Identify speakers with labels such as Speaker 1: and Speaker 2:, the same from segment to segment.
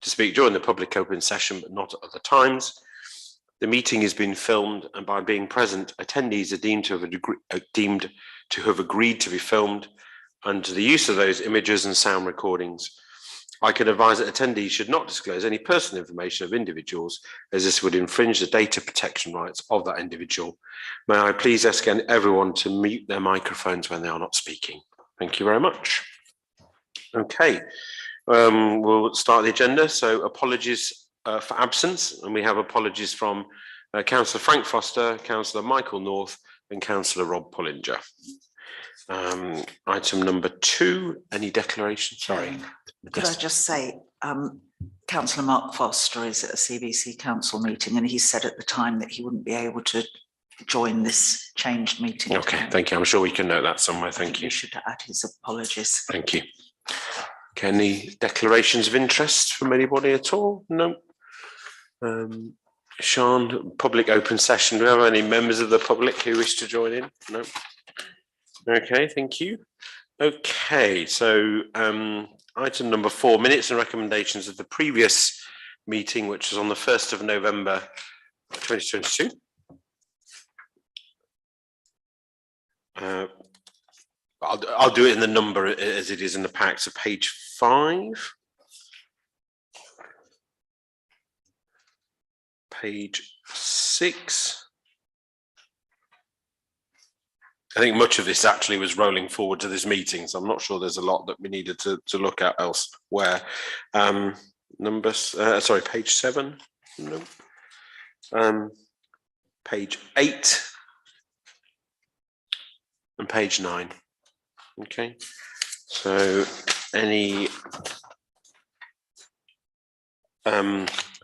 Speaker 1: to speak during the public open session, but not at other times. The meeting has been filmed, and by being present, attendees are deemed to have agreed to be filmed and to the use of those images and sound recordings. I can advise that attendees should not disclose any personal information of individuals, as this would infringe the data protection rights of that individual. May I please ask everyone to mute their microphones when they are not speaking. Thank you very much. Okay, we'll start the agenda. So apologies for absence, and we have apologies from Councillor Frank Foster, Councillor Michael North and Councillor Rob Pullinger. Item number 2, any declaration? Sorry.
Speaker 2: Could I just say, Councillor Mark Foster is at a CBC council meeting, and he said at the time that he wouldn't be able to join this changed meeting.
Speaker 1: Okay, thank you. I'm sure we can note that somewhere. Thank you.
Speaker 2: You should add his apologies.
Speaker 1: Thank you. Okay, any declarations of interest from anybody at all? No. Sean, public open session. Do we have any members of the public who wish to join in? No. Okay, thank you. Okay, so item number 4, minutes and recommendations of the previous meeting, which was on the 1st of November 2022. I'll do it in the number as it is in the pack. So page 5. Page 6. I think much of this actually was rolling forward to this meeting, so I'm not sure there's a lot that we needed to look at elsewhere. Sorry, page 7. No. Page 8 and page 9. Okay, so any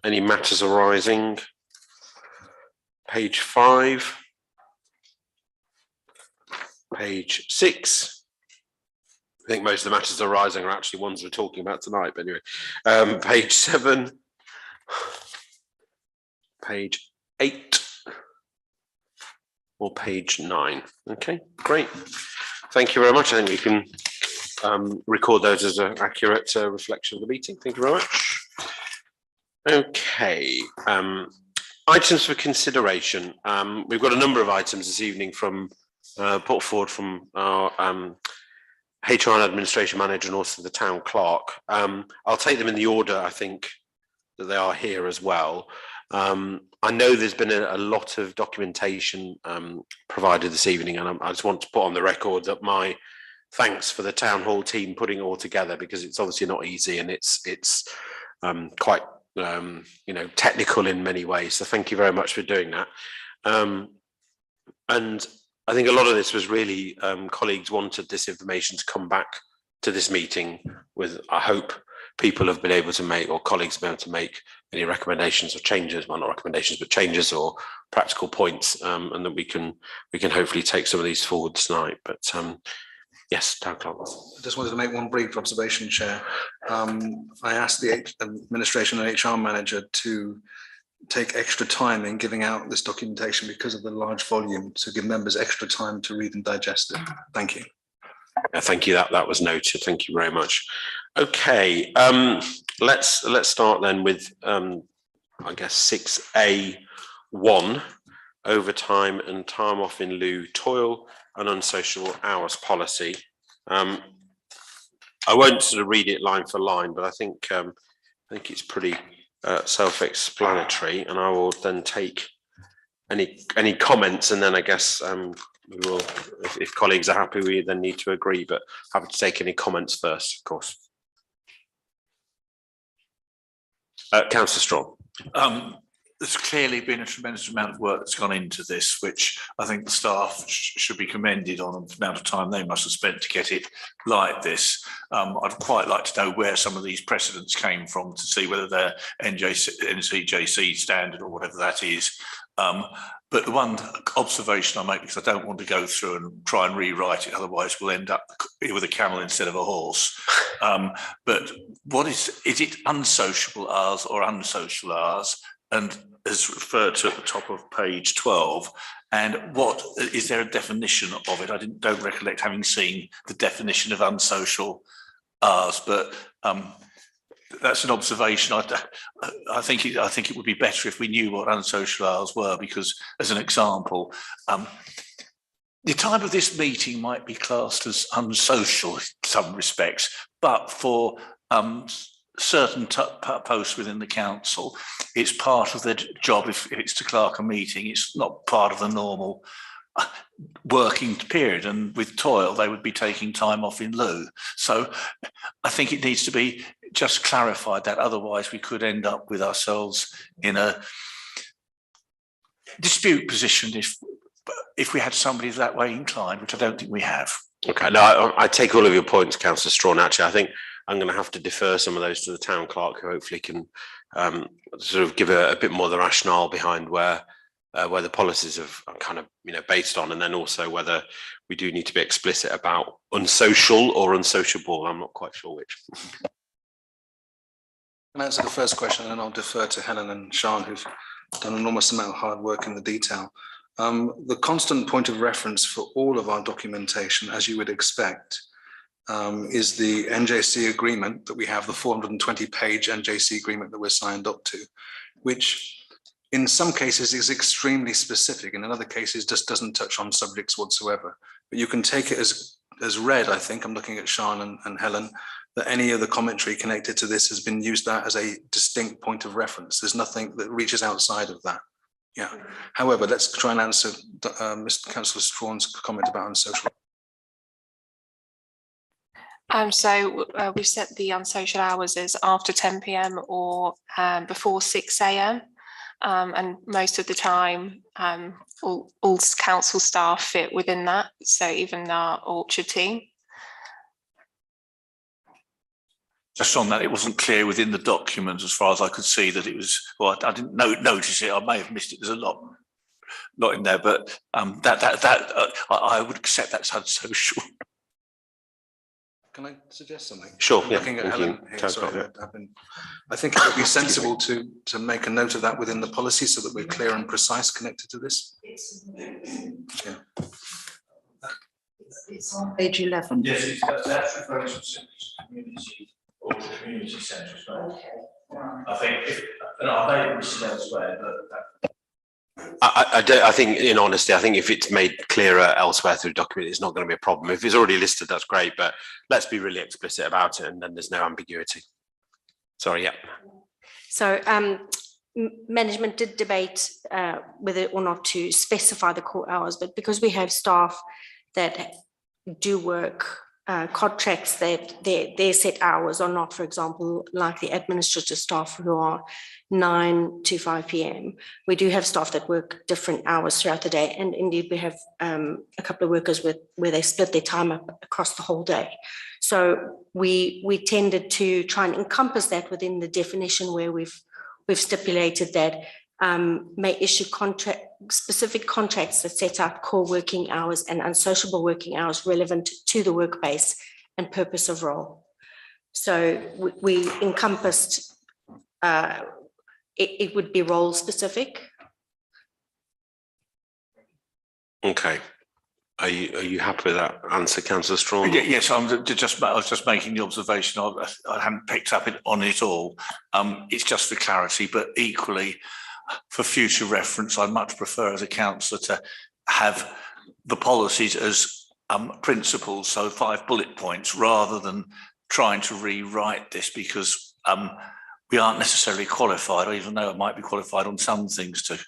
Speaker 1: matters arising? Page 5. Page 6. I think most of the matters arising are actually ones we're talking about tonight, but anyway. Page 7. Page 8. Or page 9. Okay, great. Thank you very much. I think we can record those as an accurate reflection of the meeting. Thank you very much. Okay, items for consideration. We've got a number of items this evening from put forward from our HR and administration manager and also the town clerk. I'll take them in the order I think that they are here as well. I know there's been a lot of documentation provided this evening, and I just want to put on the record that my thanks for the town hall team putting it all together, because it's obviously not easy and it's quite technical in many ways. So thank you very much for doing that. And I think a lot of this was really colleagues wanted this information to come back to this meeting with, I hope people have been able to make, or colleagues have been able to make any recommendations or changes, well, not recommendations, but changes or practical points, and that we can hopefully take some of these forward tonight. But yes, Town Clerk.
Speaker 3: I just wanted to make one brief observation, Chair. I asked the administration and HR manager to take extra time in giving out this documentation because of the large volume, to give members extra time to read and digest it. Thank you.
Speaker 1: Thank you. That was noted. Thank you very much. Okay, let's start then with I guess 6A1, overtime and time off in lieu, toil and unsocial hours policy. I won't sort of read it line for line, but I think it's pretty self-explanatory, and I will then take any comments, and then I guess we will, if colleagues are happy, we then need to agree, but happy to take any comments first, of course. Councillor Strong.
Speaker 4: There's clearly been a tremendous amount of work that's gone into this, which I think the staff should be commended on the amount of time they must have spent to get it like this. I'd quite like to know where some of these precedents came from, to see whether they're NCJC standard or whatever that is. But the one observation I make, because I don't want to go through and try and rewrite it, otherwise we'll end up with a camel instead of a horse. But what is it unsociable hours or unsocial hours? And is referred to at the top of page 12. And what is there a definition of it? I don't recollect having seen the definition of unsocial hours, but That's an observation. I think it would be better if we knew what unsocial hours were, because, as an example, the time of this meeting might be classed as unsocial in some respects, but for certain posts within the council, it's part of their job. If it's to clerk a meeting, it's not part of the normal working period, and with toil they would be taking time off in lieu. So I think it needs to be just clarified, that otherwise we could end up with ourselves in a dispute position if we had somebody that way inclined, which I don't think we have.
Speaker 1: Okay, no, I take all of your points, Councillor Strawn. Actually, I think I'm going to have to defer some of those to the town clerk, who hopefully can sort of give a bit more of the rationale behind where the policies have kind of, based on, and then also whether we do need to be explicit about unsocial or unsociable. I'm not quite sure which.
Speaker 3: I'll answer the first question, and then I'll defer to Helen and Sian, who've done an enormous amount of hard work in the detail. The constant point of reference for all of our documentation, as you would expect, is the NJC agreement that we have, the 420-page NJC agreement that we're signed up to, which in some cases is extremely specific, and in other cases just doesn't touch on subjects whatsoever. But you can take it as read, I think, I'm looking at Sian and Helen, that any of the commentary connected to this has been used that as a distinct point of reference. There's nothing that reaches outside of that. Yeah. However, let's try and answer Mr. Councillor Strawn's comment about unsocial.
Speaker 5: So we've set the unsocial hours as after 10 p.m. or before 6 a.m. And most of the time, all council staff fit within that. So even our Orchard team.
Speaker 4: Just on that, it wasn't clear within the document, as far as I could see, that it was. Well, I didn't notice it. I may have missed it. There's a lot in there, but I would accept that's unsocial.
Speaker 3: Can I suggest something?
Speaker 1: Sure.
Speaker 3: Looking at Helen here, sorry, I think it would be sensible to make a note of that within the policy, so that we're clear and precise connected to this. Yeah.
Speaker 2: It's on page 11.
Speaker 4: Yes, that's referring to community or the community centres, right? I think, I may have missed it elsewhere, but
Speaker 1: I think, in honesty, I think if it's made clearer elsewhere through document, it's not going to be a problem. If it's already listed, that's great, but let's be really explicit about it, and then there's no ambiguity. Sorry, yeah.
Speaker 6: So management did debate whether or not to specify the core hours, but because we have staff that do work contracts, that their set hours are not, for example, like the administrative staff who are 9 to 5 p.m. We do have staff that work different hours throughout the day, and indeed we have a couple of workers where they split their time up across the whole day. So we tended to try and encompass that within the definition, where we've stipulated that may issue specific contracts that set out core working hours and unsociable working hours relevant to the workplace and purpose of role. So we encompassed, it would be role specific.
Speaker 1: Okay. Are you happy with that answer, Councillor Strawn?
Speaker 4: Yes, I was just making the observation. I hadn't picked up on it all. It's just for clarity, but equally for future reference, I much prefer as a councillor to have the policies as principles, so 5 bullet points, rather than trying to rewrite this, because we aren't necessarily qualified, or even though I might be qualified on some things to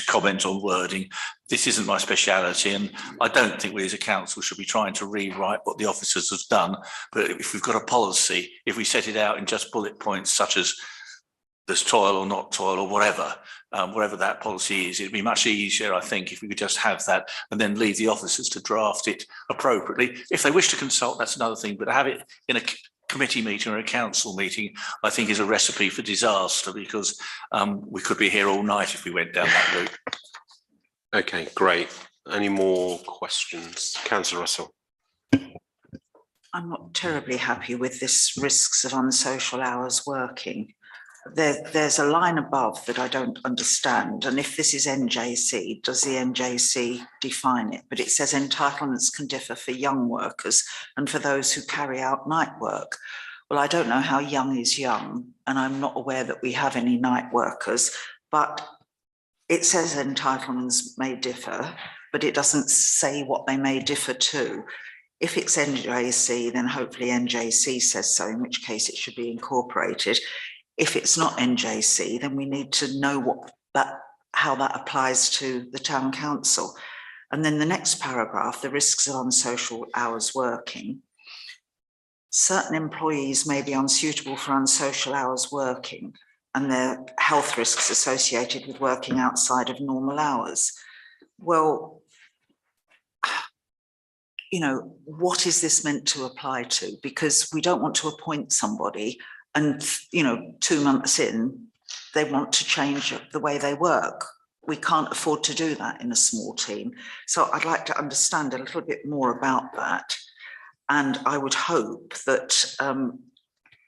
Speaker 4: comment on wording, this isn't my speciality, and I don't think we as a council should be trying to rewrite what the officers have done. But if we've got a policy, if we set it out in just bullet points such as there's toil or not toil or whatever, whatever that policy is, it'd be much easier, I think, if we could just have that and then leave the officers to draft it appropriately. If they wish to consult, that's another thing, but have it in a committee meeting or a council meeting, I think, is a recipe for disaster, because we could be here all night if we went down that route.
Speaker 1: Okay, great. Any more questions? Councillor Russell.
Speaker 2: I'm not terribly happy with this risks of unsocial hours working. There's a line above that I don't understand, and if this is NJC, does the NJC define it? But it says entitlements can differ for young workers and for those who carry out night work. Well, I don't know how young is young, and I'm not aware that we have any night workers, but it says entitlements may differ, but it doesn't say what they may differ to. If it's NJC, then hopefully NJC says so, in which case it should be incorporated. If it's not NJC, then we need to know how that applies to the town council. And then the next paragraph, the risks of unsocial hours working. Certain employees may be unsuitable for unsocial hours working and their health risks associated with working outside of normal hours. Well, you know, what is this meant to apply to? Because we don't want to appoint somebody and, you know, 2 months in, they want to change the way they work. We can't afford to do that in a small team. So I'd like to understand a little bit more about that. And I would hope that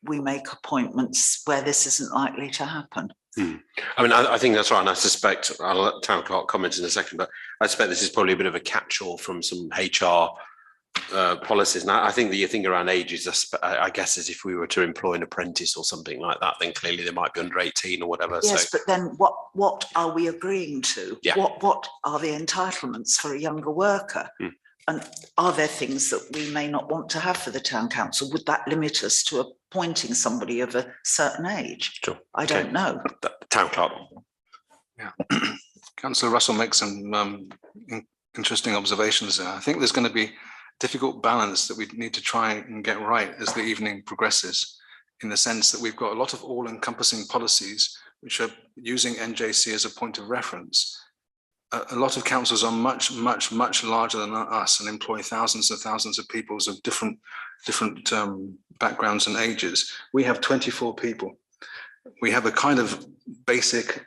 Speaker 2: we make appointments where this isn't likely to happen.
Speaker 1: I mean, I think that's right. And I suspect, I'll let Town Clerk comment in a second, but I suspect this is probably a bit of a catch-all from some HR policies. And I think the thing around age is, I guess, as if we were to employ an apprentice or something like that, then clearly they might be under 18 or whatever.
Speaker 2: Yes,
Speaker 1: so,
Speaker 2: but then what are we agreeing to?
Speaker 1: Yeah.
Speaker 2: What are the entitlements for a younger worker? And are there things that we may not want to have for the town council? Would that limit us to appointing somebody of a certain age?
Speaker 1: Sure.
Speaker 2: I don't know.
Speaker 1: Town Clerk.
Speaker 3: Yeah. Councillor Russell makes some interesting observations there. I think there's going to be a difficult balance that we need to try and get right as the evening progresses, in the sense that we've got a lot of all-encompassing policies which are using NJC as a point of reference. A lot of councils are much larger than us and employ thousands and thousands of people of different backgrounds and ages. We have 24 people. We have a kind of basic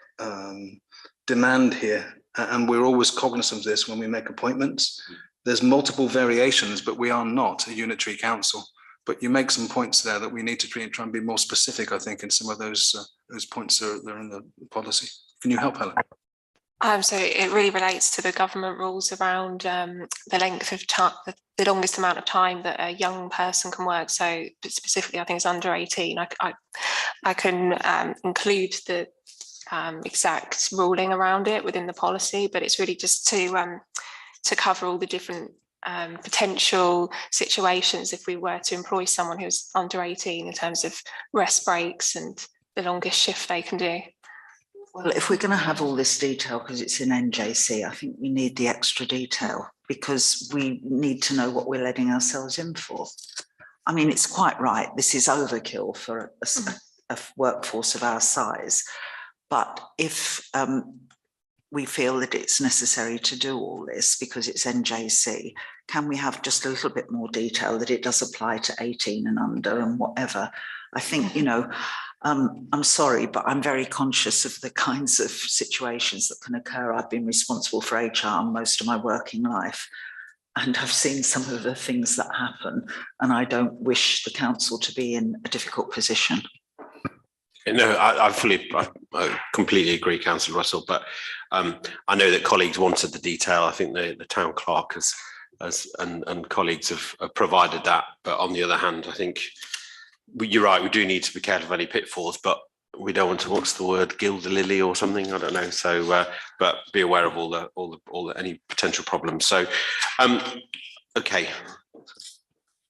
Speaker 3: demand here, and we're always cognizant of this when we make appointments. There's multiple variations, but we are not a unitary council. But you make some points there that we need to try and be more specific, I think, in some of those points that are in the policy. Can you help, Helen?
Speaker 5: So it really relates to the government rules around the length of time, the longest amount of time that a young person can work. So specifically, I think it's under 18. I can include the exact ruling around it within the policy, but it's really just to cover all the different potential situations if we were to employ someone who's under 18 in terms of rest breaks and the longest shift they can do.
Speaker 2: Well, if we're going to have all this detail, because it's in NJC, I think we need the extra detail, because we need to know what we're letting ourselves in for. I mean, it's quite right. This is overkill for a workforce of our size. But if we feel that it's necessary to do all this because it's NJC, can we have just a little bit more detail that it does apply to 18 and under and whatever? I think, you know, I'm sorry, but I'm very conscious of the kinds of situations that can occur. I've been responsible for HR most of my working life, and I've seen some of the things that happen, and I don't wish the council to be in a difficult position.
Speaker 1: No, I completely agree, Councillor Russell, but I know that colleagues wanted the detail. I think the Town Clerk and colleagues have provided that, but on the other hand, I think you're right, we do need to be careful of any pitfalls, but we don't want to, what's the word, gild the lily or something, I don't know. So, but be aware of all the any potential problems. So, okay.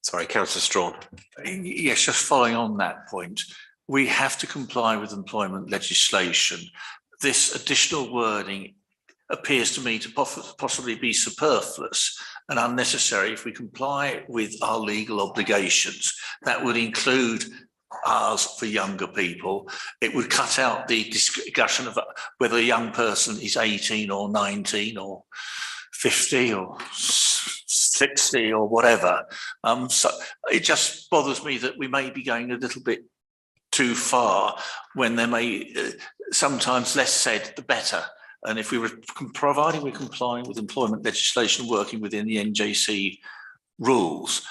Speaker 1: Sorry, Councillor Strawn.
Speaker 4: Yes, just following on that point, we have to comply with employment legislation. This additional wording appears to me to possibly be superfluous and unnecessary. If we comply with our legal obligations, that would include ours for younger people. It would cut out the discussion of whether a young person is 18 or 19 or 50 or 60 or whatever. So it just bothers me that we may be going a little bit too far when there may sometimes less said the better. And if we were providing we're complying with employment legislation, working within the NJC rules,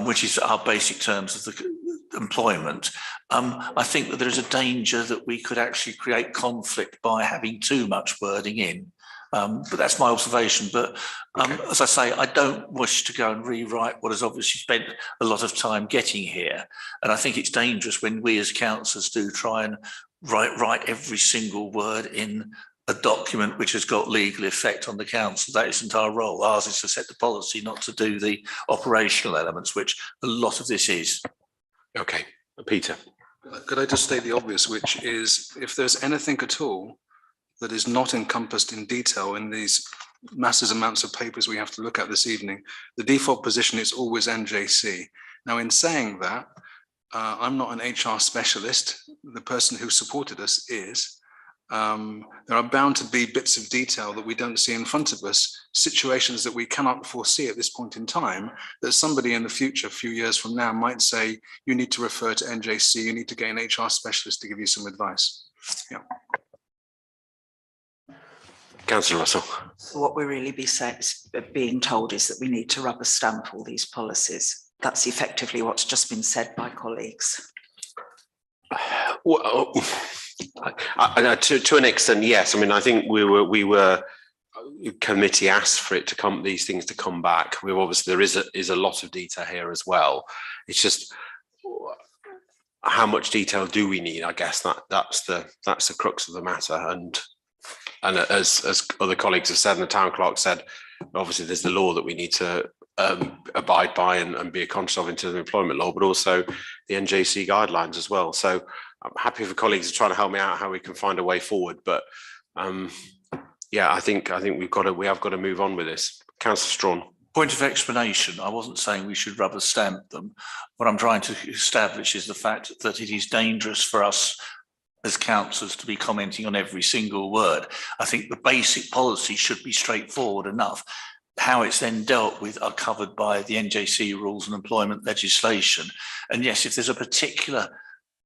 Speaker 4: which is our basic terms of the employment, I think that there is a danger that we could actually create conflict by having too much wording in. But that's my observation. But
Speaker 1: Okay.
Speaker 4: as I say, I don't wish to go and rewrite what has obviously spent a lot of time getting here. And I think it's dangerous when we as councillors do try and write every single word in a document which has got legal effect on the council. That isn't our role. Ours is to set the policy, not to do the operational elements, which a lot of this is.
Speaker 1: Okay, Peter.
Speaker 3: Could I just state the obvious, which is if there's anything at all that is not encompassed in detail in these massive amounts of papers we have to look at this evening, the default position is always NJC. Now, in saying that, I'm not an HR specialist. The person who supported us is. There are bound to be bits of detail that we don't see in front of us, situations that we cannot foresee at this point in time, that somebody in the future, a few years from now, might say, you need to refer to NJC, you need to get an HR specialist to give you some advice. Yeah.
Speaker 1: Councillor Russell.
Speaker 2: So what we're really being told is that we need to rubber stamp all these policies. That's effectively what's just been said by colleagues.
Speaker 1: Well, to an extent, yes. I mean, I think we were committee asked for it to come, these things to come back. We've obviously, there is a lot of detail here as well. It's just how much detail do we need? I guess that's the crux of the matter. And as other colleagues have said, and the town clerk said, obviously there's the law that we need to abide by and be conscious of in terms of employment law, but also the NJC guidelines as well. So I'm happy for colleagues to try to help me out how we can find a way forward. But yeah, I think we have got to move on with this. Councillor Strawn.
Speaker 4: Point of explanation, I wasn't saying we should rubber stamp them. What I'm trying to establish is the fact that it is dangerous for us as councillors to be commenting on every single word. I think the basic policy should be straightforward enough. How it's then dealt with are covered by the NJC rules and employment legislation. And yes, if there's a particular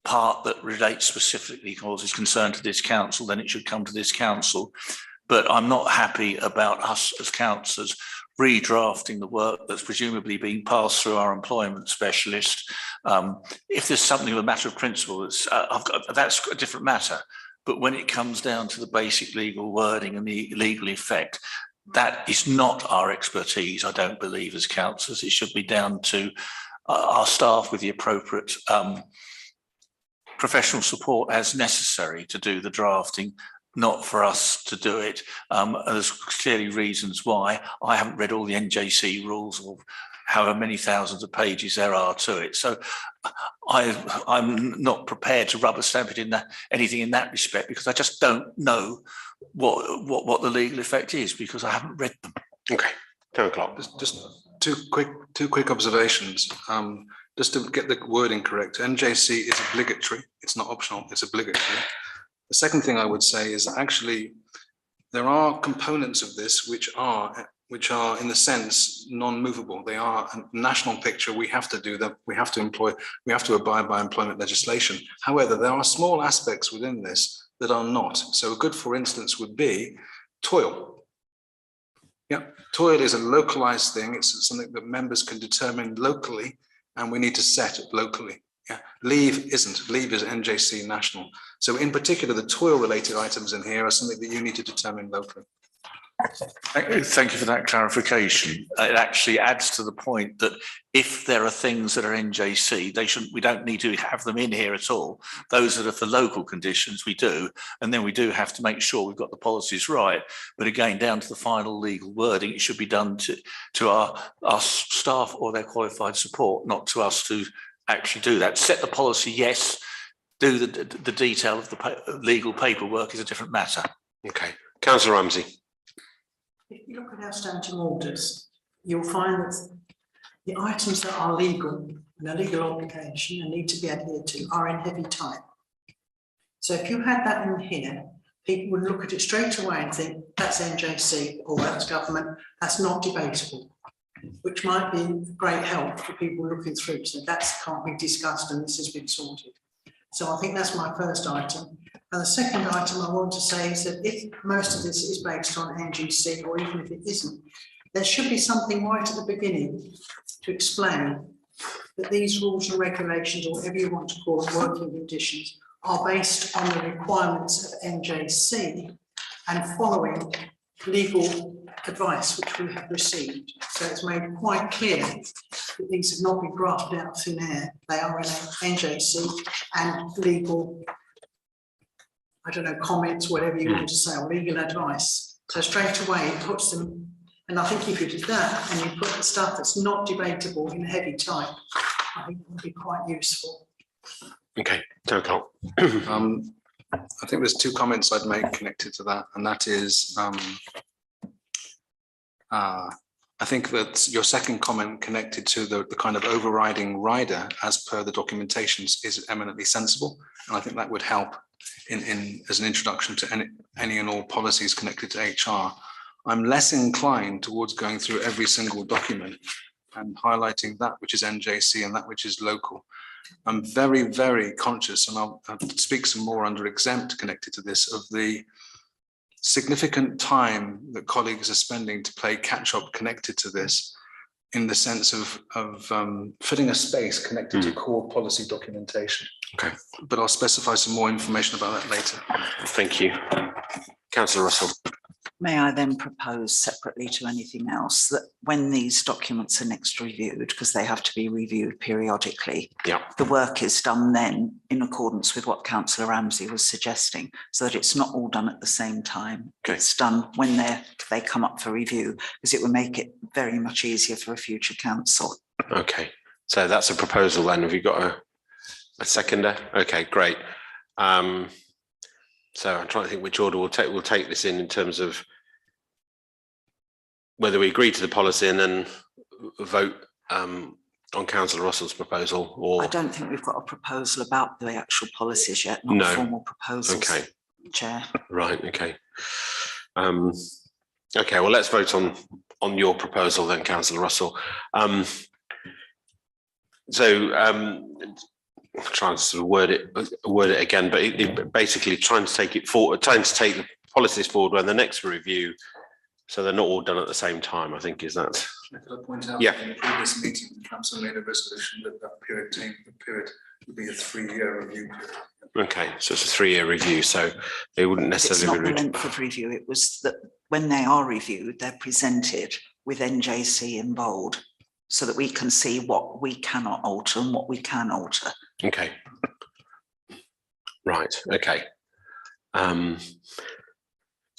Speaker 4: part that relates specifically or is concerned to this council, then it should come to this council. But I'm not happy about us as councillors redrafting the work that's presumably being passed through our employment specialist. If there's something of a matter of principle, that's a different matter. But when it comes down to the basic legal wording and the legal effect, that is not our expertise, I don't believe, as councillors. It should be down to our staff with the appropriate professional support as necessary to do the drafting, not for us to do it. There's clearly reasons why. I haven't read all the NJC rules or however many thousands of pages there are to it. So I'm not prepared to rubber stamp it in anything in that respect, because I just don't know what the legal effect is, because I haven't read them.
Speaker 1: Okay, 10 o'clock.
Speaker 3: Just two quick observations. Just to get the wording correct, NJC is obligatory. It's not optional, it's obligatory. The second thing I would say is actually there are components of this which are in the sense non-movable. They are a national picture. We have to do that. We have to abide by employment legislation. However, there are small aspects within this that are not. So a good, for instance, would be toil. Yeah, toil is a localized thing. It's something that members can determine locally, and we need to set it locally. Yeah, leave isn't. Leave is NJC national. So in particular, the toil related items in here are something that you need to determine locally.
Speaker 4: Thank you for that clarification. It actually adds to the point that if there are things that are NJC, we don't need to have them in here at all. Those that are for local conditions, we do. And then we do have to make sure we've got the policies right. But again, down to the final legal wording, it should be done to our staff or their qualified support, not to us to actually do that. Set the policy, yes. Do the detail of the legal paperwork is a different matter.
Speaker 1: Okay, Councillor Ramsey.
Speaker 7: If you look at our standing orders, you'll find that the items that are legal and a legal obligation and need to be adhered to are in heavy type. So if you had that in here, people would look at it straight away and think that's NJC or that's government, that's not debatable, which might be great help for people looking through. So that can't be discussed and this has been sorted. So I think that's my first item. And the second item I want to say is that if most of this is based on NGC, or even if it isn't, there should be something right at the beginning to explain that these rules and regulations, or whatever you want to call them, working conditions, are based on the requirements of NJC and following legal advice which we have received. So it's made quite clear that these have not been grafted out of thin air. They are in a NJC and legal, I don't know, comments, whatever you want to say, or legal advice. So straight away it puts them, and I think if you did that and you put the stuff that's not debatable in heavy type, I think it would be quite useful.
Speaker 1: Okay, 10 o'clock.
Speaker 3: I think there's two comments I'd make connected to that, and that is, I think that your second comment connected to the kind of overriding rider as per the documentations is eminently sensible, and I think that would help in as an introduction to any and all policies connected to HR. I'm less inclined towards going through every single document and highlighting that which is NJC and that which is local. I'm very, very conscious, and I'll speak some more under exempt connected to this, of the significant time that colleagues are spending to play catch up connected to this, in the sense of filling a space connected to core policy documentation.
Speaker 1: Okay.
Speaker 3: But I'll specify some more information about that later.
Speaker 1: Thank you. Councillor Russell.
Speaker 2: May I then propose separately to anything else that when these documents are next reviewed, because they have to be reviewed periodically,
Speaker 1: Yeah.
Speaker 2: the work is done then in accordance with what Councillor Ramsey was suggesting, so that it's not all done at the same time.
Speaker 1: Okay.
Speaker 2: It's done when they come up for review, because it will make it very much easier for a future council.
Speaker 1: Okay, so that's a proposal then. Have you got a seconder? Okay, great. So I'm trying to think which order we'll take this in terms of whether we agree to the policy and then vote on Councillor Russell's proposal, or
Speaker 2: I don't think we've got a proposal about the actual policies yet, not
Speaker 1: No.
Speaker 2: formal proposals.
Speaker 1: Okay.
Speaker 2: Chair.
Speaker 1: Right, okay. Okay, well, let's vote on your proposal then, Councillor Russell. Trying to sort of word it again, but it basically trying to take it forward, trying to take the policies forward when the next review, so they're not all done at the same time, I think, is that?
Speaker 3: Could I point out,
Speaker 1: Yeah.
Speaker 3: in the previous meeting, the council made a resolution that the period would be a 3-year review period.
Speaker 1: Okay, so it's a 3-year review, so they wouldn't
Speaker 2: It's
Speaker 1: necessarily
Speaker 2: not the
Speaker 1: be.
Speaker 2: length of review, it was that when they are reviewed, they're presented with NJC in bold, so that we can see what we cannot alter and what we can alter.
Speaker 1: Okay. Right, okay.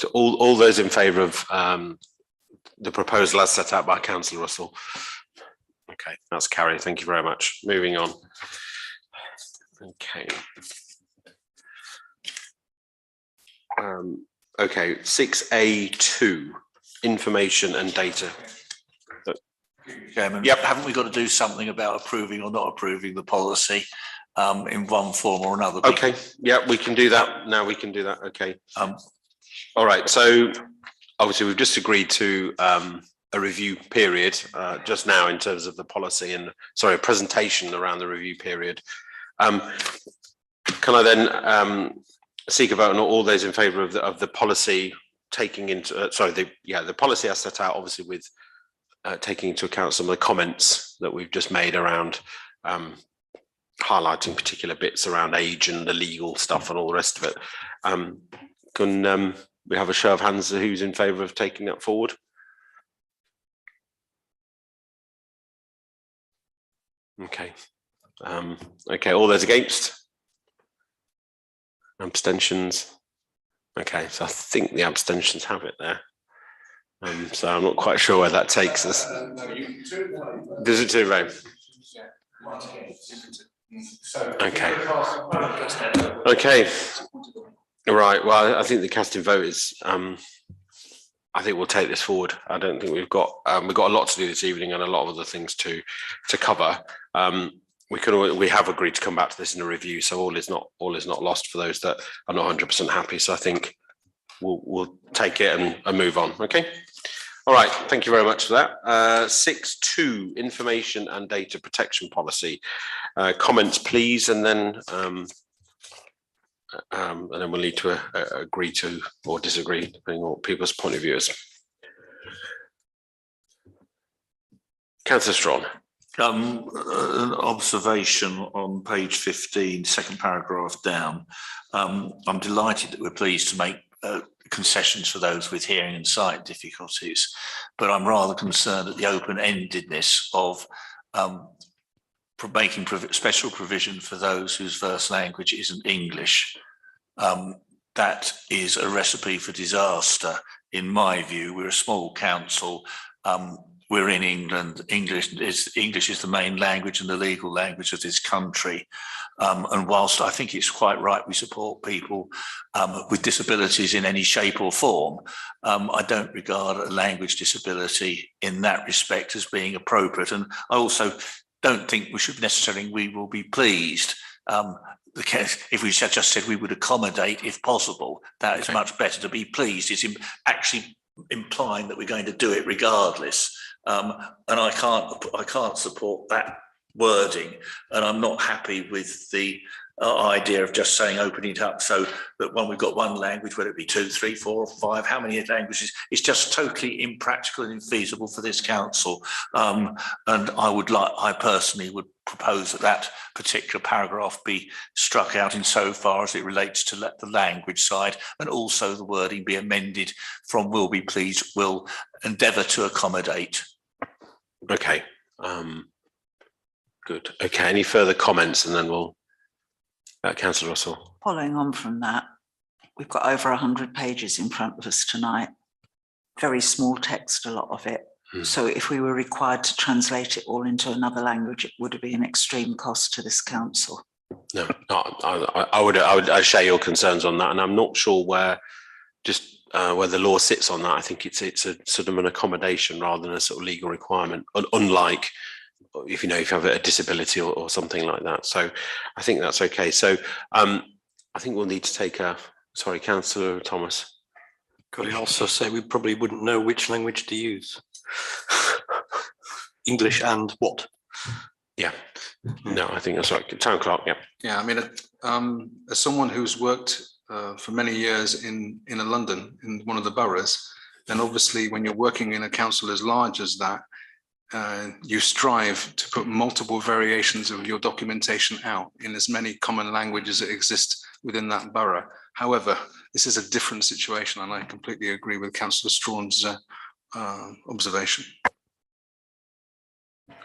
Speaker 1: So all those in favour of the proposal as set out by Councillor Russell? Okay, that's carried. Thank you very much. Moving on. Okay. Okay, 6A2, information and data.
Speaker 4: Chairman,
Speaker 1: Yep.
Speaker 4: haven't we got to do something about approving or not approving the policy in one form or another?
Speaker 1: Okay, yeah, we can do that. Now we can do that. Okay.
Speaker 4: Um,
Speaker 1: All right, so obviously we've just agreed to a review period just now in terms of the policy and, sorry, a presentation around the review period. Can I then seek a vote on all those in favour of the policy taking into, the policy as set out, obviously with taking into account some of the comments that we've just made around highlighting particular bits around age and the legal stuff and all the rest of it. Can we have a show of hands who's in favour of taking that forward? Okay. Okay, all those against? Abstentions? Okay, so I think the abstentions have it there. So I'm not quite sure where that takes us. Does it too, Ray? Okay. Okay. Right. Well, I think the casting vote is. I think we'll take this forward. I don't think we've got a lot to do this evening and a lot of other things to cover. We have agreed to come back to this in a review, so all is not lost for those that are not 100% happy. So I think we'll take it and move on. Okay. All right. Thank you very much for that. 6.2 information and data protection policy. Comments, please, and then we'll need to agree to or disagree, depending on what people's point of view is. Councillor Strawn.
Speaker 4: An observation on page 15, second paragraph down. I'm delighted that we're pleased to make concessions for those with hearing and sight difficulties. But I'm rather concerned at the open-endedness of making special provision for those whose first language isn't English. That is a recipe for disaster, in my view. We're a small council. We're in England. English is the main language and the legal language of this country. And whilst I think it's quite right we support people with disabilities in any shape or form, I don't regard a language disability in that respect as being appropriate. And I also don't think we will be pleased. If we just said we would accommodate if possible, that is much better. To be pleased is actually implying that we're going to do it regardless. And I can't support that wording, and I'm not happy with the idea of just saying opening it up so that when we've got one language, whether it be 2, 3, 4 or 5, how many languages, it's just totally impractical and infeasible for this council. And I personally would propose that particular paragraph be struck out insofar as it relates to the language side, and also the wording be amended from will be pleased, will endeavour to accommodate.
Speaker 1: Okay. Good. Okay. Any further comments, and then we'll. Councillor Russell.
Speaker 2: Following on from that, we've got over 100 pages in front of us tonight. Very small text, a lot of it. So if we were required to translate it all into another language, it would be an extreme cost to this council.
Speaker 1: No, I share your concerns on that, and I'm not sure where the law sits on that. I think it's a sort of an accommodation rather than a sort of legal requirement, unlike if you have a disability or something like that. So I think that's okay. So I think we'll need to take sorry, Councillor Thomas.
Speaker 8: Could I also say we probably wouldn't know which language to use? English and what?
Speaker 1: Yeah. No, I think that's right. Town clerk, yeah.
Speaker 3: Yeah, I mean, as someone who's worked for many years in London, in one of the boroughs, then obviously when you're working in a council as large as that, you strive to put multiple variations of your documentation out in as many common languages that exist within that borough. However, this is a different situation, and I completely agree with Councillor Strawn's observation.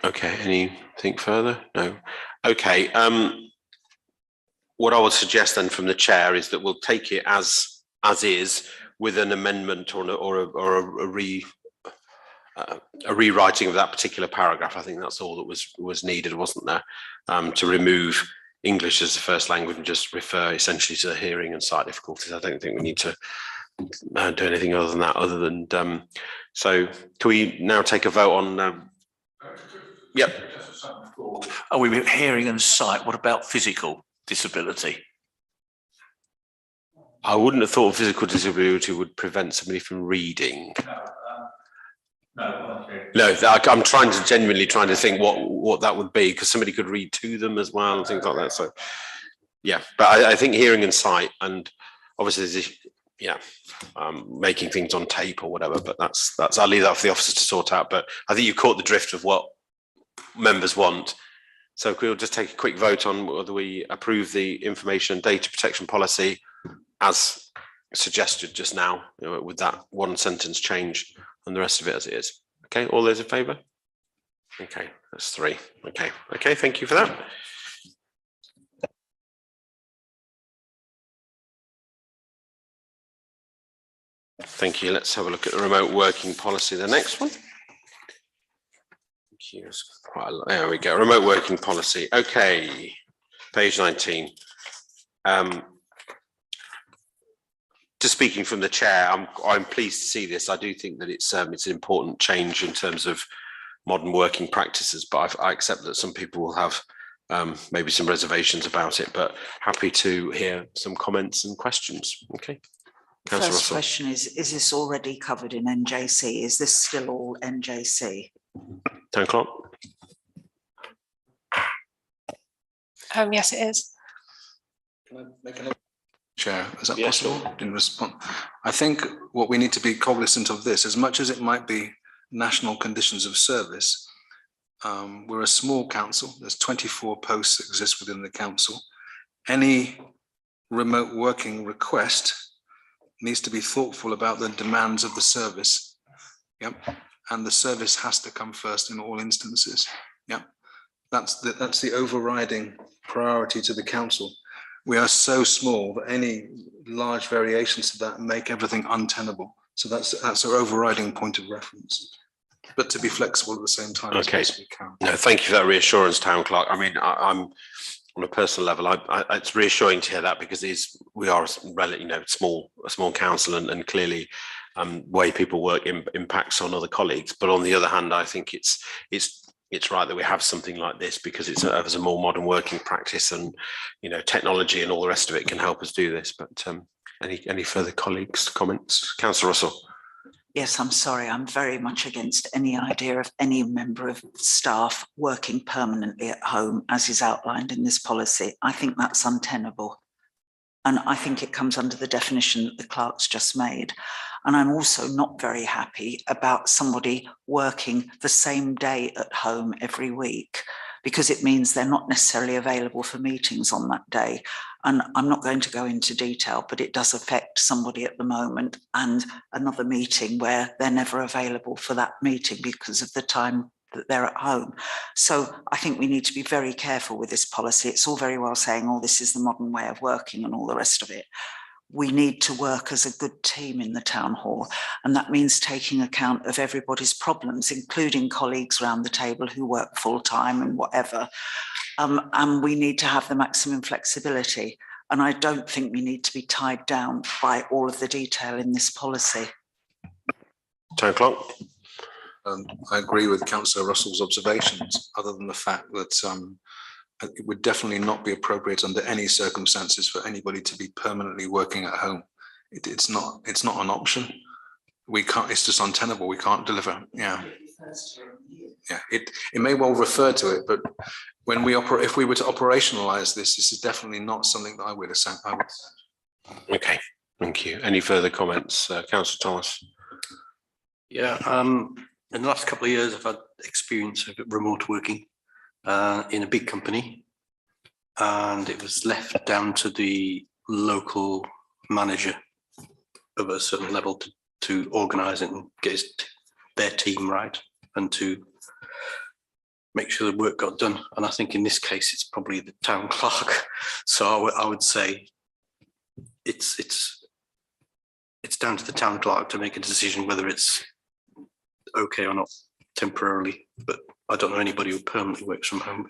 Speaker 1: Okay, anything further? No. Okay. What I would suggest then from the chair is that we'll take it as is with an amendment or a rewriting of that particular paragraph. I think that's all that was needed, wasn't there? To remove English as the first language and just refer essentially to hearing and sight difficulties. I don't think we need to do anything other than that. Other than so, can we now take a vote on? Yep.
Speaker 4: Are we hearing and sight? What about physical disability?
Speaker 1: I wouldn't have thought physical disability would prevent somebody from reading. No, I'm genuinely trying to think what that would be, because somebody could read to them as well and things like that. So, yeah, but I think hearing and sight, and obviously, making things on tape or whatever. But that's I'll leave that for the officers to sort out. But I think you caught the drift of what members want. So we'll just take a quick vote on whether we approve the information and data protection policy as suggested just now, with that one sentence change, and the rest of it as it is. Okay, all those in favour? Okay, that's 3. Okay, thank you for that. Thank you. Let's have a look at the remote working policy, the next one. Quite a lot. There we go. Remote working policy. Okay, page 19. Just speaking from the chair, I'm pleased to see this. I do think that it's an important change in terms of modern working practices, but I accept that some people will have maybe some reservations about it, but happy to hear some comments and questions. Okay. Councillor
Speaker 2: First
Speaker 1: Russell.
Speaker 2: question is this already covered in NJC? Is this still all NJC?
Speaker 1: Town clerk.
Speaker 5: Yes, it is.
Speaker 3: Can I make another? Chair, is that
Speaker 1: Yes,
Speaker 3: possible?
Speaker 1: sure.
Speaker 3: In response, I think what we need to be cognizant of this, as much as it might be national conditions of service, we're a small council. There's 24 posts that exist within the council. Any remote working request needs to be thoughtful about the demands of the service. Yep. And the service has to come first in all instances. Yep. That's the overriding priority to the council. We are so small that any large variations to that make everything untenable. So that's our overriding point of reference. But to be flexible at the same time as
Speaker 1: Okay.
Speaker 3: best we can.
Speaker 1: No, thank you for that reassurance, Town Clerk. I mean, I'm on a personal level, it's reassuring to hear that, because we are a small council, and clearly way people work impacts on other colleagues. But on the other hand, I think it's right that we have something like this, because it's a more modern working practice, and technology and all the rest of it can help us do this. But any further colleagues, comments? Councillor Russell.
Speaker 2: Yes, I'm sorry. I'm very much against any idea of any member of staff working permanently at home, as is outlined in this policy. I think that's untenable. And I think it comes under the definition that the clerk's just made. And I'm also not very happy about somebody working the same day at home every week, because it means they're not necessarily available for meetings on that day. And I'm not going to go into detail, but it does affect somebody at the moment, and another meeting where they're never available for that meeting because of the time that they're at home. So I think we need to be very careful with this policy. It's all very well saying, oh, this is the modern way of working and all the rest of it. We need to work as a good team in the town hall, and that means taking account of everybody's problems, including colleagues around the table who work full time and whatever. And we need to have the maximum flexibility. And I don't think we need to be tied down by all of the detail in this policy.
Speaker 1: Town Clerk.
Speaker 3: I agree with Councillor Russell's observations, other than the fact that it would definitely not be appropriate under any circumstances for anybody to be permanently working at home. It's not an option. We can't, it's just untenable. We can't deliver. Yeah. Yeah, it may well refer to it, but when we operate, if we were to operationalize this is definitely not something that I would assign.
Speaker 1: Okay, thank you. Any further comments, Councillor Thomas?
Speaker 8: Yeah, in the last couple of years, I've had experience of remote working in a big company, and it was left down to the local manager of a certain level to organise it and get their team right, and to make sure the work got done. And I think in this case, it's probably the town clerk. So I would say it's down to the town clerk to make a decision whether it's okay or not temporarily. But I don't know anybody who permanently works from home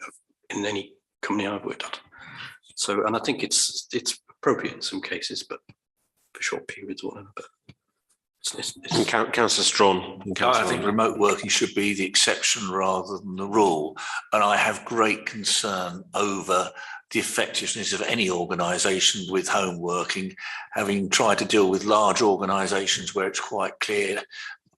Speaker 8: in any company I've worked at. So, and I think it's appropriate in some cases, but for short periods or whatever. But
Speaker 1: Councillor Strawn.
Speaker 4: I think remote working should be the exception rather than the rule. And I have great concern over the effectiveness of any organisation with home working, having tried to deal with large organisations where it's quite clear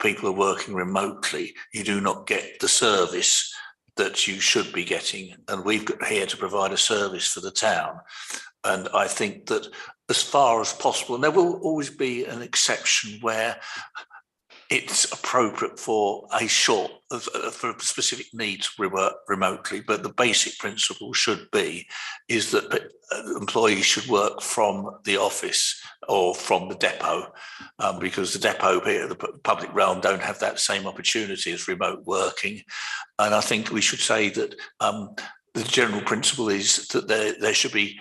Speaker 4: people are working remotely, you do not get the service that you should be getting. And we've got here to provide a service for the town. And I think that as far as possible, and there will always be an exception where it's appropriate for for specific needs work remotely, but the basic principle should be is that employees should work from the office or from the depot, because the depot here, the public realm, don't have that same opportunity as remote working. And I think we should say that the general principle is that there should be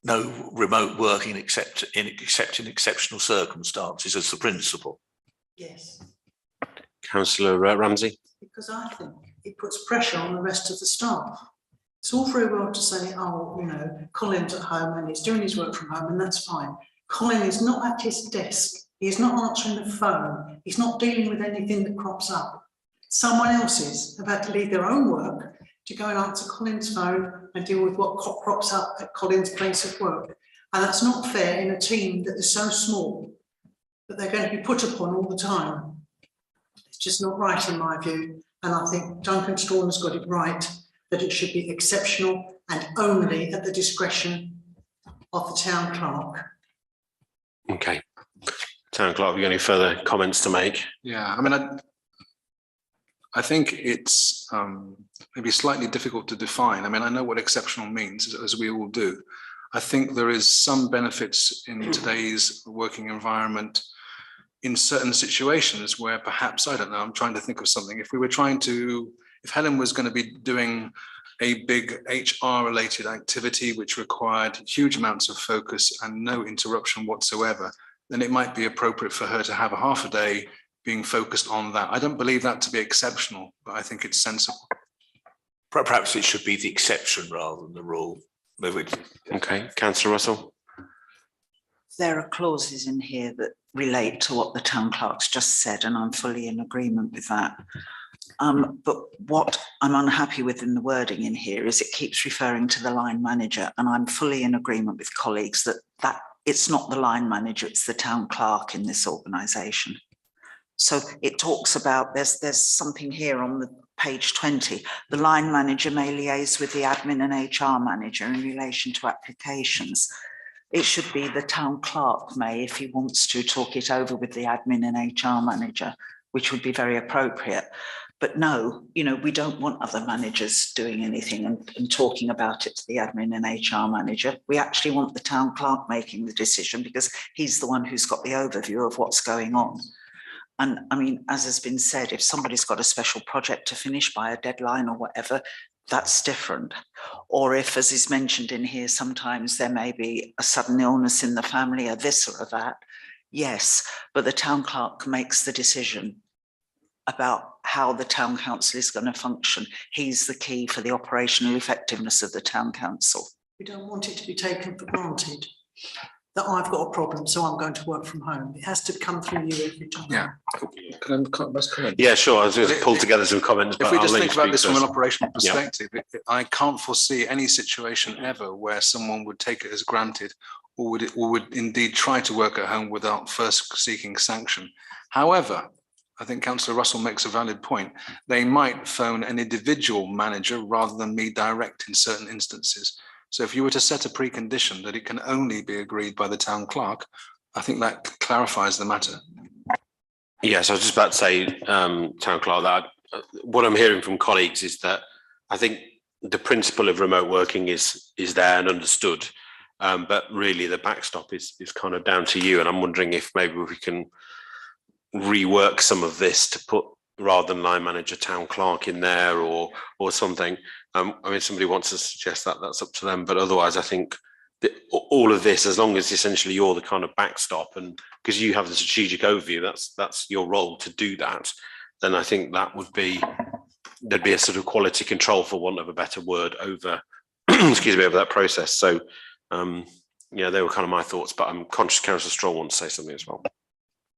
Speaker 4: no remote working except in exceptional circumstances as the principle.
Speaker 7: Yes,
Speaker 1: Councillor Ramsey.
Speaker 7: because I think it puts pressure on the rest of the staff. It's all very well to say, oh, Colin's at home and he's doing his work from home, and that's fine. Colin is not at his desk. He's not answering the phone. He's not dealing with anything that crops up. Someone else is about to leave their own work to go and answer Colin's phone and deal with what crops up at Colin's place of work. And that's not fair in a team that is so small that they're going to be put upon all the time. It's just not right in my view. And I think Duncan Strawn has got it right, that it should be exceptional and only at the discretion of the town clerk.
Speaker 1: Okay. Town Clerk, have you got any further comments to make?
Speaker 3: Yeah, I mean, I think it's maybe slightly difficult to define. I mean, I know what exceptional means, as we all do. I think there is some benefits in today's working environment in certain situations where perhaps, I don't know, I'm trying to think of something. If Helen was going to be doing a big HR related activity which required huge amounts of focus and no interruption whatsoever, then it might be appropriate for her to have a half a day being focused on that. I don't believe that to be exceptional, but I think it's sensible.
Speaker 4: Perhaps it should be the exception rather than the rule.
Speaker 1: Okay, Councillor Russell.
Speaker 2: There are clauses in here that relate to what the town clerk's just said, and I'm fully in agreement with that. But what I'm unhappy with in the wording in here is it keeps referring to the line manager, and I'm fully in agreement with colleagues that it's not the line manager, it's the town clerk in this organisation. So it talks about, there's something here on the page 20, the line manager may liaise with the admin and HR manager in relation to applications. It should be the town clerk may, if he wants to, talk it over with the admin and HR manager, which would be very appropriate. But no, you know, we don't want other managers doing anything and talking about it to the admin and HR manager. We actually want the town clerk making the decision because he's the one who's got the overview of what's going on. And I mean, as has been said, if somebody's got a special project to finish by a deadline or whatever, that's different. Or if, as is mentioned in here, sometimes there may be a sudden illness in the family, or this or that. Yes, but the town clerk makes the decision about how the town council is going to function. He's the key for the operational effectiveness of the town council.
Speaker 7: We don't want it to be taken for granted that I've got a problem, so I'm going to work from home. It has to come through you every time.
Speaker 3: Yeah. Can I comment?
Speaker 1: Yeah, sure. I was going to pull together some comments.
Speaker 3: If
Speaker 1: but
Speaker 3: we
Speaker 1: I'll
Speaker 3: just
Speaker 1: let
Speaker 3: think
Speaker 1: you
Speaker 3: about this
Speaker 1: speak
Speaker 3: from an
Speaker 1: first.
Speaker 3: operational perspective, I can't foresee any situation ever where someone would take it as granted or would indeed try to work at home without first seeking sanction. However, I think Councillor Russell makes a valid point. They might phone an individual manager rather than me direct in certain instances. So if you were to set a precondition that it can only be agreed by the town clerk, I think that clarifies the matter.
Speaker 1: Yes, I was just about to say, town clerk, that what I'm hearing from colleagues is that I think the principle of remote working is there and understood, but really the backstop is kind of down to you. And I'm wondering if maybe we can rework some of this to put, rather than line manager, town clerk in there or something. I mean, somebody wants to suggest that, that's up to them. But otherwise, I think that all of this, as long as essentially you're the kind of backstop, and because you have the strategic overview, that's your role to do that, then I think that would be, there'd be a sort of quality control, for want of a better word, over, excuse me, over that process. So, yeah, they were kind of my thoughts, but I'm conscious Councillor Stroll wants to say something as well.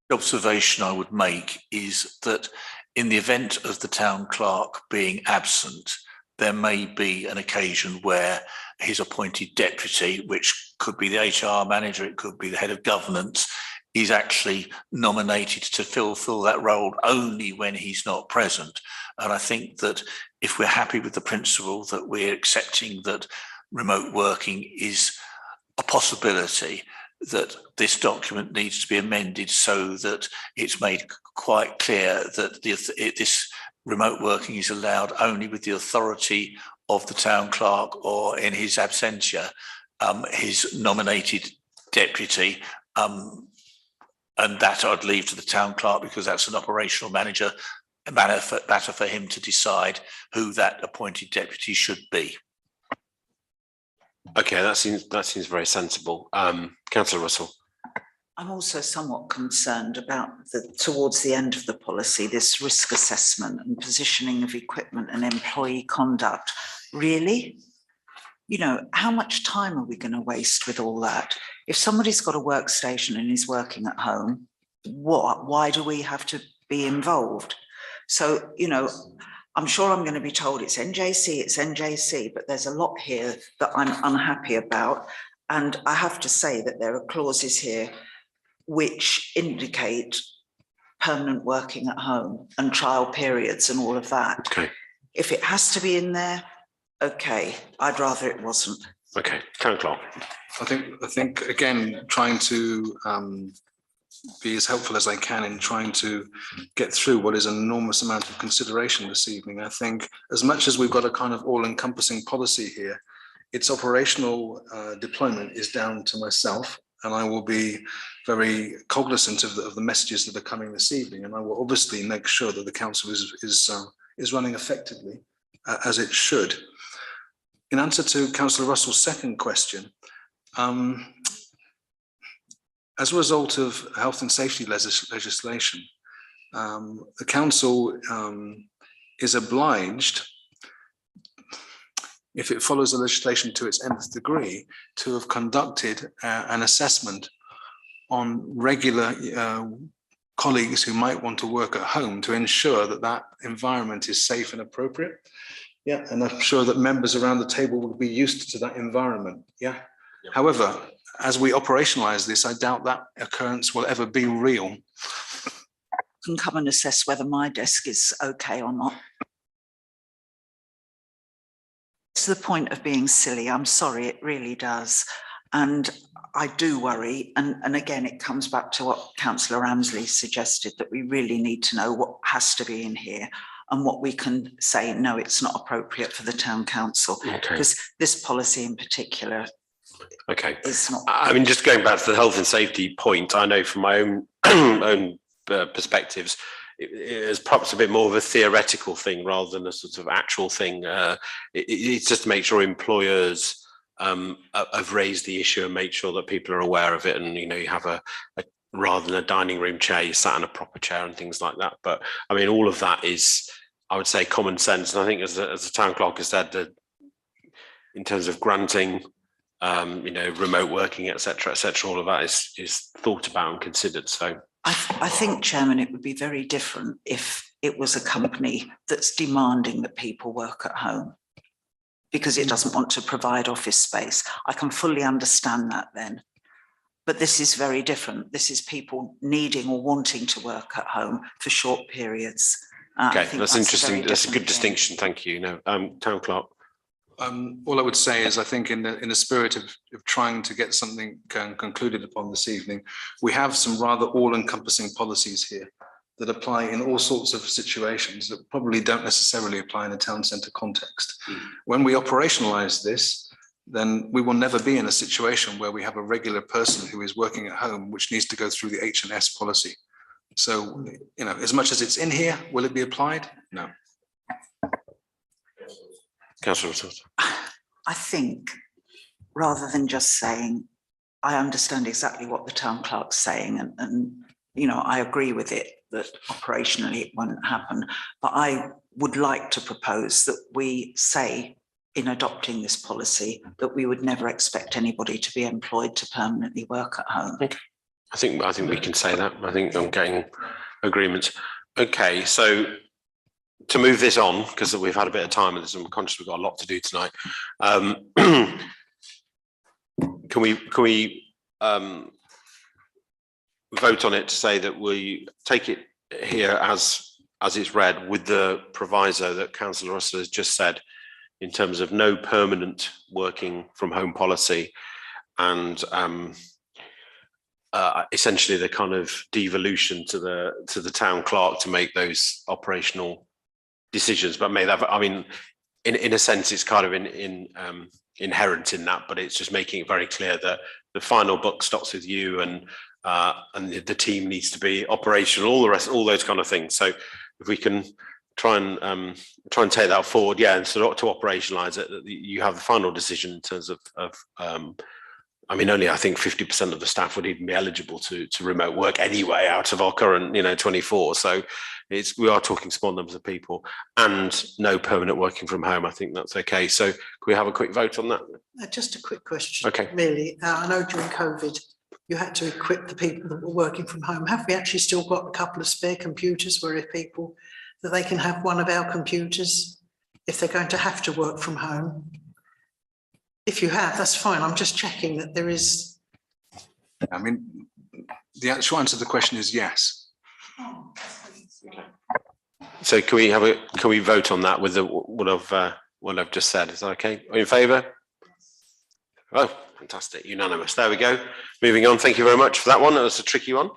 Speaker 4: The observation I would make is that in the event of the town clerk being absent, there may be an occasion where his appointed deputy, which could be the HR manager, it could be the head of governance, is actually nominated to fill that role only when he's not present. And I think that if we're happy with the principle that we're accepting that remote working is a possibility, that this document needs to be amended so that it's made quite clear that this remote working is allowed only with the authority of the town clerk, or in his absentia, his nominated deputy, and that I'd leave to the town clerk, because that's an operational matter for him to decide who that appointed deputy should be.
Speaker 1: Okay, that seems very sensible. Councillor Russell.
Speaker 2: I'm also somewhat concerned about towards the end of the policy, this risk assessment and positioning of equipment and employee conduct. Really? You know, how much time are we going to waste with all that? If somebody's got a workstation and is working at home, why do we have to be involved? So, you know, I'm sure I'm going to be told it's NJC, but there's a lot here that I'm unhappy about. And I have to say that there are clauses here which indicate permanent working at home and trial periods and all of that.
Speaker 1: Okay.
Speaker 2: If it has to be in there, okay, I'd rather it wasn't.
Speaker 1: Okay, town clerk.
Speaker 3: I think again, trying to be as helpful as I can in trying to get through what is an enormous amount of consideration this evening. I think as much as we've got a kind of all-encompassing policy here, its operational deployment is down to myself, and I will be very cognizant of the messages that are coming this evening, and I will obviously make sure that the council is running effectively as it should. In answer to Councillor Russell's second question, as a result of health and safety legislation, the council is obliged, if it follows the legislation to its nth degree, to have conducted an assessment on regular colleagues who might want to work at home to ensure that that environment is safe and appropriate. Yeah, and I'm sure that members around the table will be used to that environment. Yeah.
Speaker 1: Yeah.
Speaker 3: However, as we operationalize this, I doubt that occurrence will ever be real.
Speaker 2: Can come and assess whether my desk is okay or not. It's the point of being silly. I'm sorry, it really does. And I do worry. And again, it comes back to what Councillor Ramsley suggested, that we really need to know what has to be in here and what we can say, no, it's not appropriate for the town council. Because this policy in particular, is not.
Speaker 1: I mean, just going back to the health and safety point, I know from my own perspectives, it is perhaps a bit more of a theoretical thing rather than a sort of actual thing. It's just to make sure employers have raised the issue and make sure that people are aware of it, and you have a rather than a dining room chair, you sat in a proper chair and things like that. But I mean, all of that is, I would say, common sense. And I think as the town clerk has said, that in terms of granting remote working, etc., all of that is thought about and considered. So
Speaker 2: I think, Chairman, it would be very different if it was a company that's demanding that people work at home because it doesn't want to provide office space. I can fully understand that then. But this is very different. This is people needing or wanting to work at home for short periods.
Speaker 1: Okay, that's interesting. That's a good distinction. Thank you. Town clerk.
Speaker 3: All I would say is, I think in the spirit of trying to get something concluded upon this evening, we have some rather all-encompassing policies here that apply in all sorts of situations that probably don't necessarily apply in a town centre context. When we operationalise this, then we will never be in a situation where we have a regular person who is working at home, which needs to go through the H&S policy. So, as much as it's in here, will it be applied? No.
Speaker 1: Councillor,
Speaker 2: I think, rather than just saying, I understand exactly what the town clerk's saying, and I agree with it, that operationally it won't happen. But I would like to propose that we say, in adopting this policy, that we would never expect anybody to be employed to permanently work at home.
Speaker 1: Okay. I think we can say that. I think I'm getting agreements. Okay, so to move this on, because we've had a bit of time and I'm conscious we've got a lot to do tonight. Can we vote on it to say that we take it here as it's read, with the proviso that Councillor Russell has just said, in terms of no permanent working from home policy, and essentially the kind of devolution to the town clerk to make those operational decisions. But in a sense, it's kind of inherent in that, but it's just making it very clear that the final buck stops with you, and the team needs to be operational, all the rest, all those kind of things. So if we can try and take that forward, and so to operationalize it, that you have the final decision in terms of only I think 50% of the staff would even be eligible to remote work anyway out of our current 24. So we are talking small numbers of people, and no permanent working from home. I think that's okay. So can we have a quick vote on that?
Speaker 7: Just a quick question.
Speaker 1: Okay.
Speaker 7: Really, I know during COVID you had to equip the people that were working from home. Have we actually still got a couple of spare computers where if people that they can have one of our computers if they're going to have to work from home? If you have, that's fine. I'm just checking that there is.
Speaker 3: The actual answer to the question is yes.
Speaker 1: So can we vote on that with what I've just said? Is that okay? Are you in favour? Oh, fantastic! Unanimous. There we go. Moving on. Thank you very much for that one. That was a tricky one.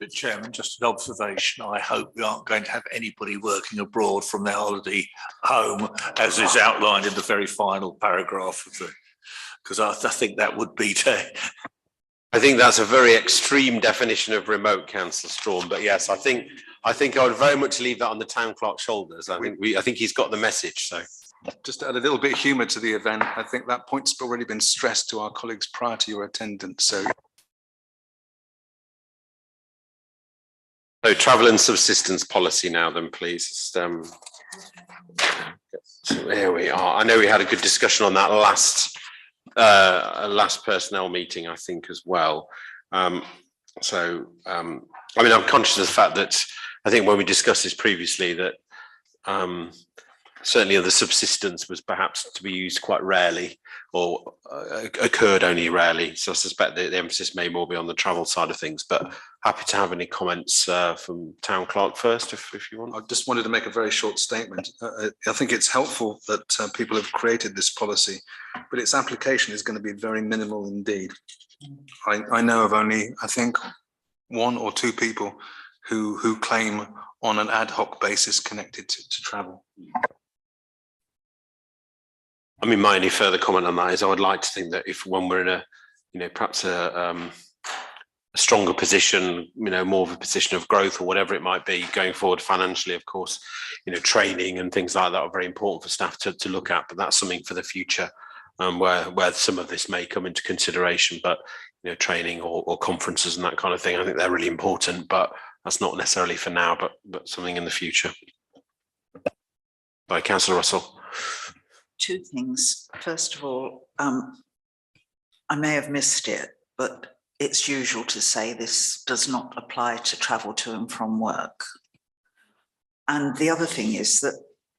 Speaker 4: But Chairman, just an observation, I hope we aren't going to have anybody working abroad from their holiday home, as is outlined in the very final paragraph of the, because I think that would be
Speaker 1: I think that's a very extreme definition of remote, Councillor Strawn, but yes, I think I would very much leave that on the town clerk's shoulders. I think he's got the message, so.
Speaker 3: Just to add a little bit of humour to the event, I think that point's already been stressed to our colleagues prior to your attendance, so.
Speaker 1: So travel and subsistence policy now then, please. So here we are. I know we had a good discussion on that last personnel meeting, I think, as well. I mean, I'm conscious of the fact that I think when we discussed this previously that certainly the subsistence was perhaps to be used quite rarely or occurred only rarely. So I suspect that the emphasis may more be on the travel side of things, but happy to have any comments from Town Clerk first, if you want.
Speaker 3: I just wanted to make a very short statement. I think it's helpful that people have created this policy, but its application is going to be very minimal indeed. I know of only, I think, 1 or 2 people who claim on an ad hoc basis connected to travel.
Speaker 1: I mean, my only further comment on that is I would like to think that if when we're in a, perhaps a stronger position, more of a position of growth or whatever it might be going forward financially, of course, training and things like that are very important for staff to look at, but that's something for the future where some of this may come into consideration, but training or conferences and that kind of thing, I think they're really important, but that's not necessarily for now, but something in the future. By Councillor Russell.
Speaker 2: 2 things. First of all, I may have missed it, but it's usual to say this does not apply to travel to and from work. And the other thing is that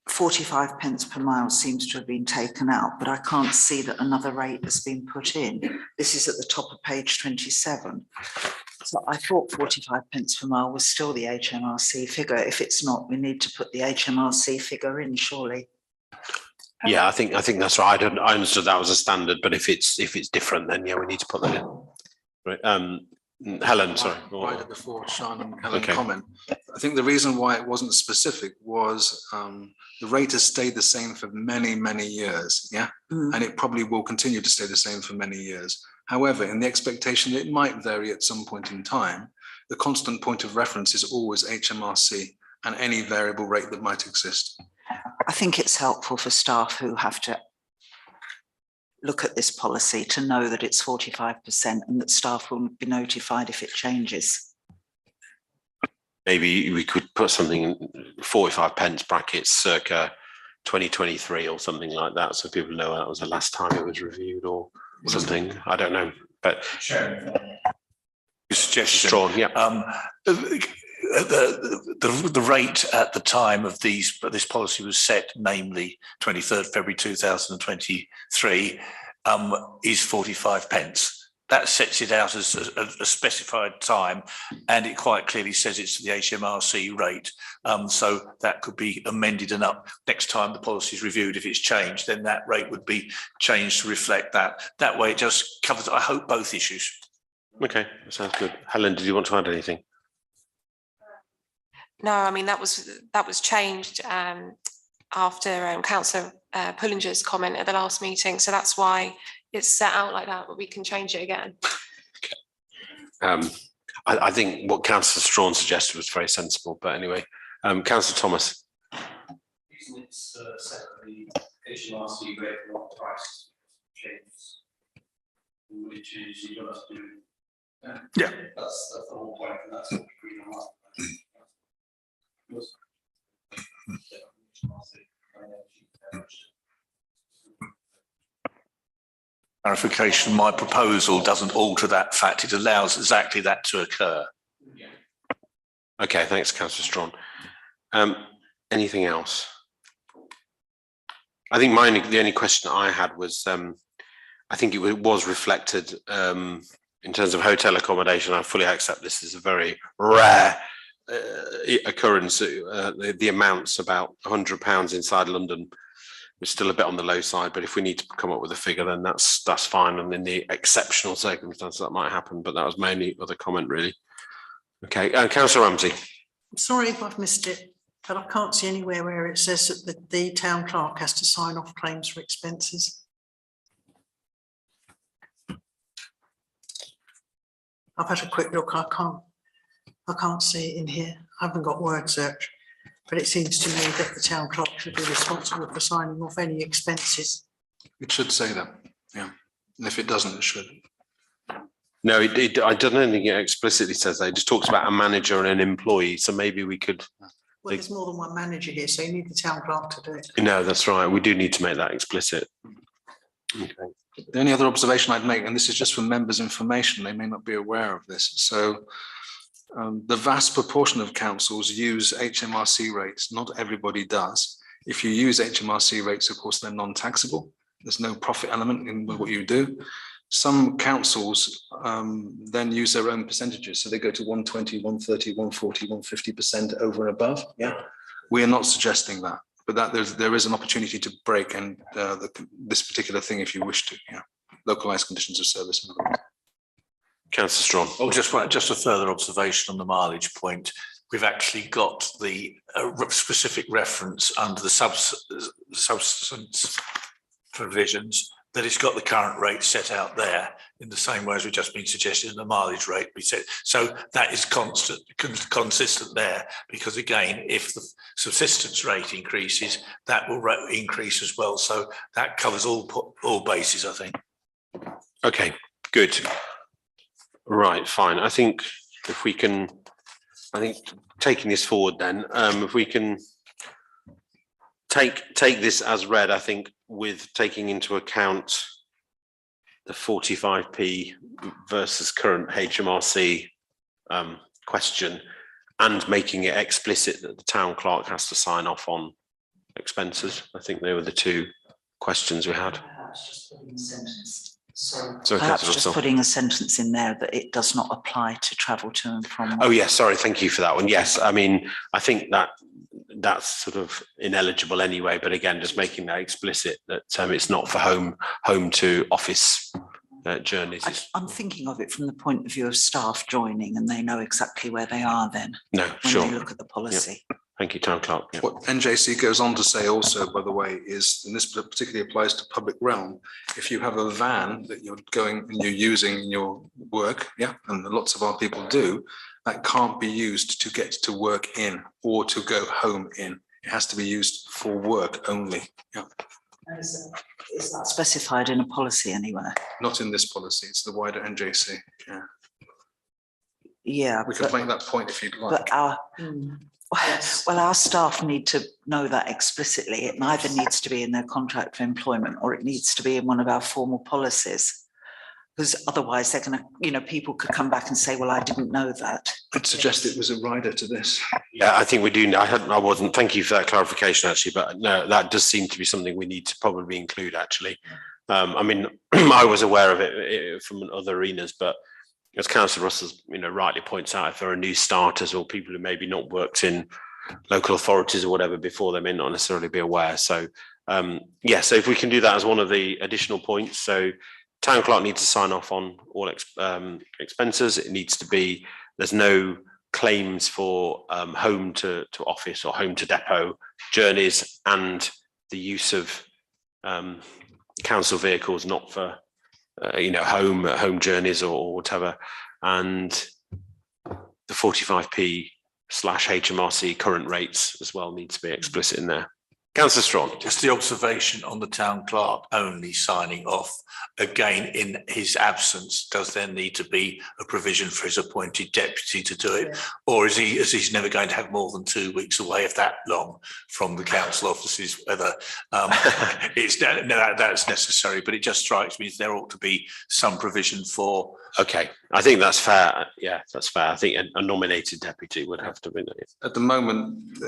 Speaker 2: 45 pence per mile seems to have been taken out, but I can't see that another rate has been put in. This is at the top of page 27. So I thought 45 pence per mile was still the HMRC figure. If it's not, we need to put the HMRC figure in, surely.
Speaker 1: Yeah, I think that's right. I understood that was a standard, but if it's different, then yeah, we need to put that in. Right. Helen, sorry.
Speaker 3: Right before Sean and Helen comment. I think the reason why it wasn't specific was the rate has stayed the same for many, many years. Yeah. And it probably will continue to stay the same for many years. However, in the expectation that it might vary at some point in time, the constant point of reference is always HMRC and any variable rate that might exist.
Speaker 2: I think it's helpful for staff who have to look at this policy to know that it's 45% and that staff will be notified if it changes.
Speaker 1: Maybe we could put something in 45 pence brackets circa 2023 or something like that, so people know that was the last time it was reviewed or something. I don't know, but
Speaker 4: suggestion.
Speaker 1: Strong, yeah.
Speaker 4: The rate at the time of this policy was set, namely 23rd February 2023, is 45 pence. That sets it out as a specified time, and it quite clearly says it's the HMRC rate. So that could be amended and up next time the policy is reviewed. If it's changed, then that rate would be changed to reflect that. That way it just covers, I hope, both issues.
Speaker 1: Okay, that sounds good. Helen, did you want to add anything?
Speaker 5: No, I mean, that was changed after Councillor Pullinger's comment at the last meeting. So that's why it's set out like that, but we can change it again.
Speaker 1: Okay. I think what Councillor Strawn suggested was very sensible, but anyway, Councillor Thomas.
Speaker 9: Isn't it set at the HMRC rate, not price changes, which is you got to do.
Speaker 4: Yeah.
Speaker 9: That's the whole point, and that's what we agreed on.
Speaker 4: Clarification, my proposal doesn't alter that fact, it allows exactly that to occur.
Speaker 1: Okay, thanks, Councillor Strawn. Anything else? I think the only question I had was, I think it was reflected in terms of hotel accommodation. I fully accept this is a very rare occurrence. The amounts about £100 inside London is still a bit on the low side, but if we need to come up with a figure, then that's fine, and in the exceptional circumstances that might happen. But that was my only other comment, really. Okay, councillor Ramsey.
Speaker 7: Sorry if I've missed it, but I can't see anywhere where it says that the town clerk has to sign off claims for expenses. I've had a quick look, I can't see it in here. I haven't got word search, but it seems to me that the town clerk should be responsible for signing off any expenses.
Speaker 3: It should say that, yeah. And if it doesn't, it should.
Speaker 1: No, I don't think it explicitly says that. It just talks about a manager and an employee. So maybe we could.
Speaker 7: Well, there's more than one manager here, so you need the town clerk to do it.
Speaker 1: No, that's right. We do need to make that explicit. Okay.
Speaker 3: The only other observation I'd make, and this is just for members' information, they may not be aware of this. So the vast proportion of councils use HMRC rates. Not everybody does. If you use HMRC rates, of course, they're non-taxable. There's no profit element in what you do. Some councils then use their own percentages. So they go to 120, 130, 140, 150% over and above. Yeah. We are not suggesting that. But that there is an opportunity to break and this particular thing if you wish to, yeah. Localized conditions of service.
Speaker 1: Councillor Strachan.
Speaker 4: Oh, just a further observation on the mileage point. We've actually got the specific reference under the substance provisions that it's got the current rate set out there in the same way as we've just been suggesting in the mileage rate we set. So that is consistent there, because again, if the subsistence rate increases, that will increase as well. So that covers all bases, I think.
Speaker 1: Okay, good. Right, fine. I think if we can, taking this forward then, if we can take this as read, I think, with taking into account the 45p versus current HMRC question, and making it explicit that the town clerk has to sign off on expenses. I think they were the two questions we had.
Speaker 2: So perhaps just putting a sentence in there that it does not apply to travel to and from.
Speaker 1: Oh yes, sorry, thank you for that one. Yes, I mean, I think that's sort of ineligible anyway, but again, just making that explicit that it's not for home to office journeys.
Speaker 2: I'm thinking of it from the point of view of staff joining, and they know exactly where they are then.
Speaker 1: No,
Speaker 2: when
Speaker 1: sure.
Speaker 2: they look at the policy.
Speaker 1: Yep. Thank you, Town Clerk. Yep.
Speaker 3: What NJC goes on to say also, by the way, is, and this particularly applies to public realm, if you have a van that you're going and you're using in your work, yeah, and lots of our people do, that can't be used to get to work in or to go home in. It has to be used for work only. Yeah.
Speaker 2: Is that specified in a policy anywhere?
Speaker 3: Not in this policy, it's the wider NJC. Yeah.
Speaker 2: Yeah.
Speaker 3: We could make that point if you'd like.
Speaker 2: But our staff need to know that explicitly. It neither needs to be in their contract for employment or it needs to be in one of our formal policies. Because otherwise they're going to, people could come back and say, well, I didn't know that.
Speaker 3: I'd suggest it was a rider to this.
Speaker 1: Yeah, I think we do. I wasn't, thank you for that clarification actually, but no, that does seem to be something we need to probably include actually. I mean, I was aware of it from other arenas, but as Councillor Russell, rightly points out, if there are new starters or people who maybe not worked in local authorities or whatever before, they may not necessarily be aware. So, yeah, so if we can do that as one of the additional points. So Town Clerk needs to sign off on all expenses. It needs to be, there's no claims for home to office or home to depot journeys and the use of council vehicles, not for home journeys or whatever, and the 45p / HMRC current rates as well needs to be explicit in there. Councillor Strachan.
Speaker 4: Just the observation on the town clerk only signing off. Again, in his absence, does there need to be a provision for his appointed deputy to do it? Yeah. Or is he's never going to have more than 2 weeks away, if that long, from the council offices, whether that's necessary, but it just strikes me as there ought to be some provision for.
Speaker 1: Okay, I think that's fair. Yeah, that's fair. I think a nominated deputy would have to be.
Speaker 3: At the moment,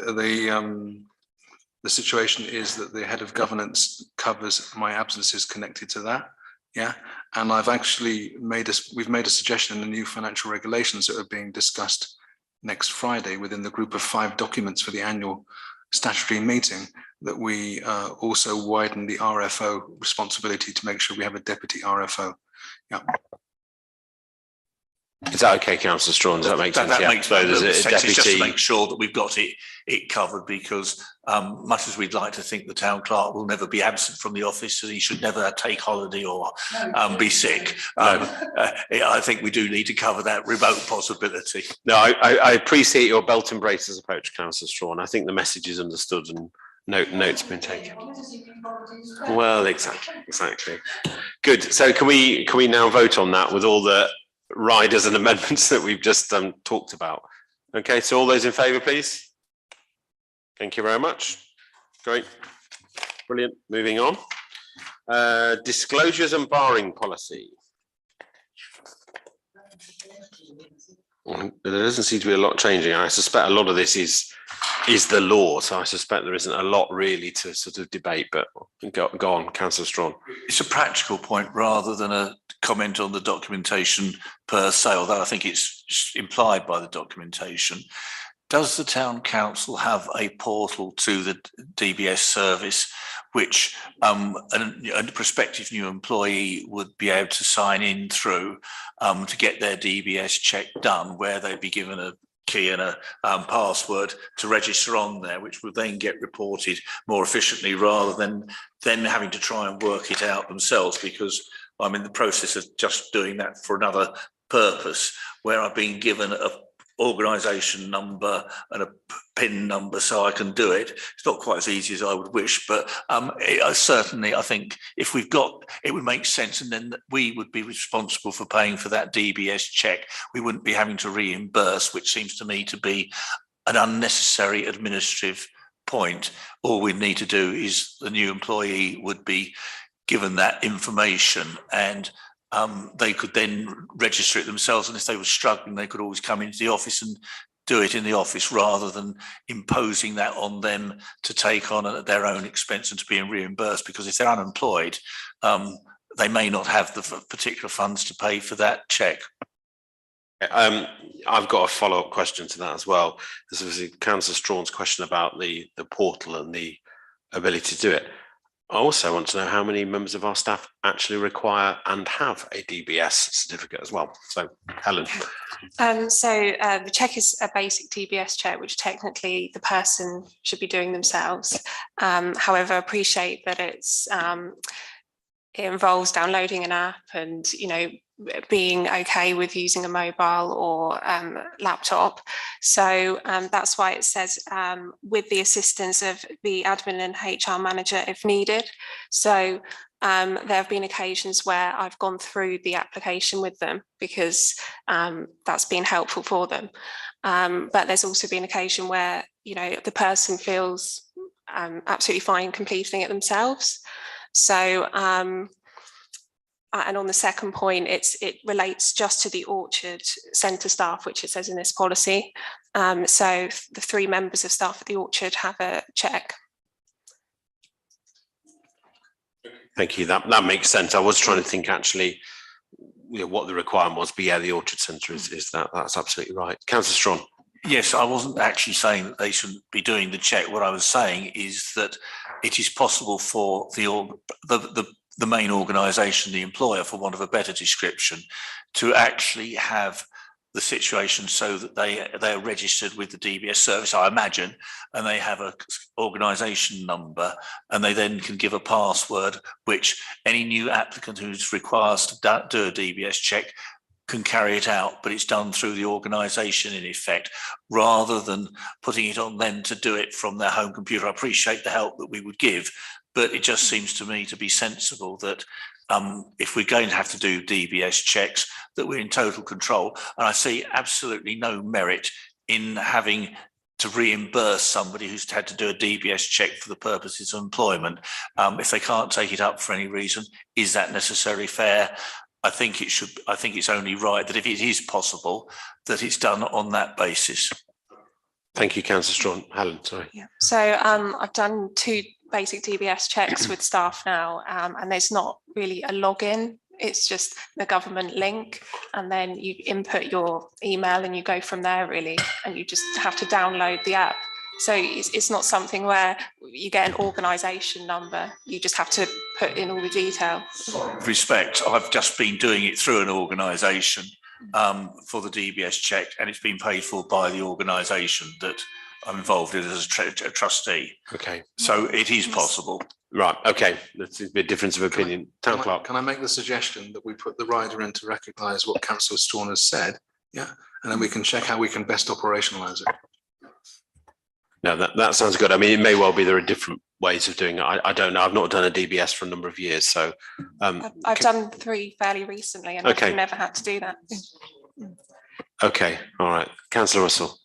Speaker 3: the situation is that the head of governance covers my absences connected to that. Yeah. And I've actually we've made a suggestion in the new financial regulations that are being discussed next Friday within the group of 5 documents for the annual statutory meeting, that we also widen the RFO responsibility to make sure we have a deputy RFO. Yeah.
Speaker 1: Is that okay, Councillor Strawn? Does that make sense?
Speaker 4: That
Speaker 1: Yeah.
Speaker 4: makes
Speaker 1: So there's
Speaker 4: perfect
Speaker 1: a
Speaker 4: sense. It's just to
Speaker 1: deputy.
Speaker 4: make sure that we've got it covered, because much as we'd like to think the town clerk will never be absent from the office, and he should never take holiday or be sick, I think we do need to cover that remote possibility.
Speaker 1: No, I appreciate your belt and braces approach, Councillor Strawn. I think the message is understood and notes been taken. Well, exactly. Good. So can we now vote on that with all the riders and amendments that we've just talked about? Okay, so all those in favour, please. Thank you very much. Great. Brilliant. Moving on. Disclosures and barring policy. There doesn't seem to be a lot changing. I suspect a lot of this is the law, so I suspect there isn't a lot really to sort of debate, but go on, Councillor Strawn.
Speaker 4: It's a practical point rather than a comment on the documentation per se, although I think it's implied by the documentation. Does the town council have a portal to the DBS service which a prospective new employee would be able to sign in through to get their DBS check done, where they'd be given a key and a password to register on there, which would then get reported more efficiently rather than having to try and work it out themselves, because I'm in the process of just doing that for another purpose, where I've been given a organisation number and a PIN number so I can do it. It's not quite as easy as I would wish, but certainly I think if we've got, it would make sense, and then we would be responsible for paying for that DBS check. We wouldn't be having to reimburse, which seems to me to be an unnecessary administrative point. All we need to do is the new employee would be given that information, and they could then register it themselves, and if they were struggling, they could always come into the office and do it in the office rather than imposing that on them to take on at their own expense and to being reimbursed, because if they're unemployed, they may not have the particular funds to pay for that check.
Speaker 1: I've got a follow-up question to that as well. This is Councillor Strawn's question about the portal and the ability to do it. I also want to know how many members of our staff actually require and have a DBS certificate as well. So, Helen.
Speaker 5: The check is a basic DBS check, which technically the person should be doing themselves. However, I appreciate that it involves downloading an app and, being okay with using a mobile or laptop. So that's why it says with the assistance of the admin and HR manager if needed. So there have been occasions where I've gone through the application with them because that's been helpful for them. But there's also been occasion where, the person feels absolutely fine completing it themselves. So and on the second point, it relates just to the Orchard Centre staff, which it says in this policy. So the 3 members of staff at the Orchard have a check.
Speaker 1: Thank you. That makes sense. I was trying to think actually what the requirement was, but yeah, the Orchard Centre is that. That's absolutely right. Councillor Strawn.
Speaker 4: Yes, I wasn't actually saying that they shouldn't be doing the check. What I was saying is that it is possible for the main organisation, the employer, for want of a better description, to actually have the situation so that they are registered with the DBS service, I imagine, and they have a organisation number, and they then can give a password which any new applicant who's requires to do a DBS check can carry it out, but it's done through the organisation in effect, rather than putting it on them to do it from their home computer. I appreciate the help that we would give, but it just seems to me to be sensible that if we're going to have to do DBS checks, that we're in total control. And I see absolutely no merit in having to reimburse somebody who's had to do a DBS check for the purposes of employment. If they can't take it up for any reason, is that necessarily fair? I think it should. I think it's only right that if it is possible, that it's done on that basis.
Speaker 1: Thank you, Councillor Strawn. Helen, sorry.
Speaker 5: Yeah. So I've done 2 basic DBS checks with staff now, and there's not really a login. It's just the government link, and then you input your email and you go from there really, and you just have to download the app. So it's not something where you get an organisation number. You just have to put in all the detail.
Speaker 4: With respect, I've just been doing it through an organisation for the DBS check, and it's been paid for by the organisation that I'm involved in as a trustee.
Speaker 1: Okay,
Speaker 4: So it is possible.
Speaker 1: right, okay, that's a bit difference of opinion. Town clerk.
Speaker 3: Can I make the suggestion that we put the rider in to recognise what councillor Strawn has said? Yeah, and then we can check how we can best operationalise it.
Speaker 1: No, that sounds good. I mean, it may well be there are different ways of doing it. I don't know. I've not done a DBS for a number of years, so.
Speaker 5: I've done 3 fairly recently and
Speaker 1: Okay.
Speaker 5: I've never had to do that.
Speaker 1: Okay, all right. Councillor Russell.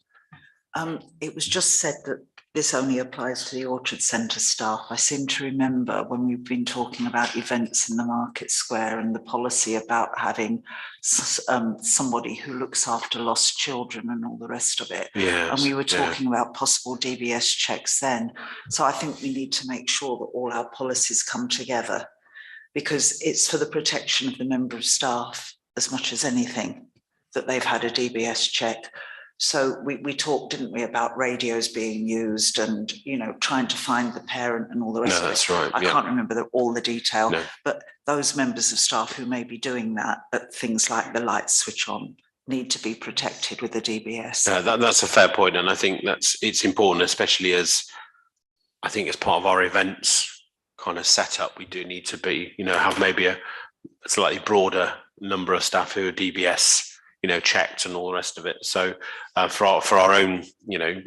Speaker 2: It was just said that this only applies to the Orchard Centre staff. I seem to remember when we've been talking about events in the Market Square and the policy about having somebody who looks after lost children and all the rest of it.
Speaker 1: Yeah.
Speaker 2: And we were talking about possible DBS checks then. So I think we need to make sure that all our policies come together, because it's for the protection of the member of staff as much as anything that they've had a DBS check. So we talked, didn't we, about radios being used and, you know, trying to find the parent and all the rest
Speaker 1: No,
Speaker 2: of it.
Speaker 1: that's right.
Speaker 2: I
Speaker 1: Yeah.
Speaker 2: can't remember all the detail,
Speaker 1: No.
Speaker 2: but those members of staff who may be doing that, but things like the lights switch on, need to be protected with the DBS.
Speaker 1: That's a fair point, and I think it's important, especially as I think as part of our events kind of setup, we do need to be, you know, have maybe a slightly broader number of staff who are DBS, you know, checked and all the rest of it. So for our own, you know,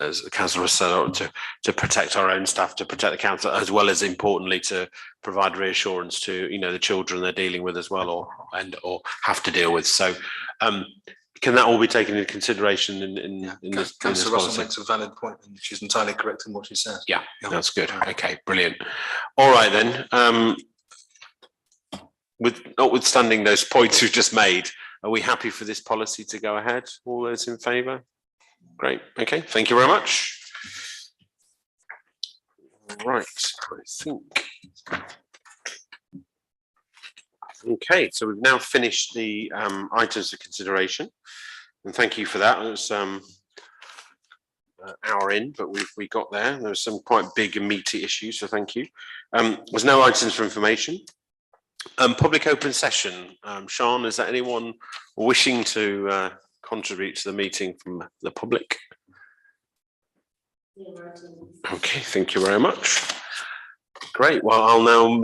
Speaker 1: as the councillor said, to protect our own staff, to protect the council, as well as importantly to provide reassurance to, you know, the children they're dealing with as well, or have to deal with. So can that all be taken into consideration in this
Speaker 3: Councillor Russell
Speaker 1: policy?
Speaker 3: makes a valid point, and she's entirely correct in what she says.
Speaker 1: Yeah, that's good. Okay, brilliant. All right then. With notwithstanding those points we've just made, are we happy for this policy to go ahead? All those in favour? Great. Okay, thank you very much. Right, I think. Okay, so we've now finished the items of consideration, and thank you for that. It was hour in, but we got there. There were some quite big and meaty issues, so thank you. There's no items for information. Public open session. Sean, is there anyone wishing to contribute to the meeting from the public? Okay, thank you very much. Great. Well, I'll now move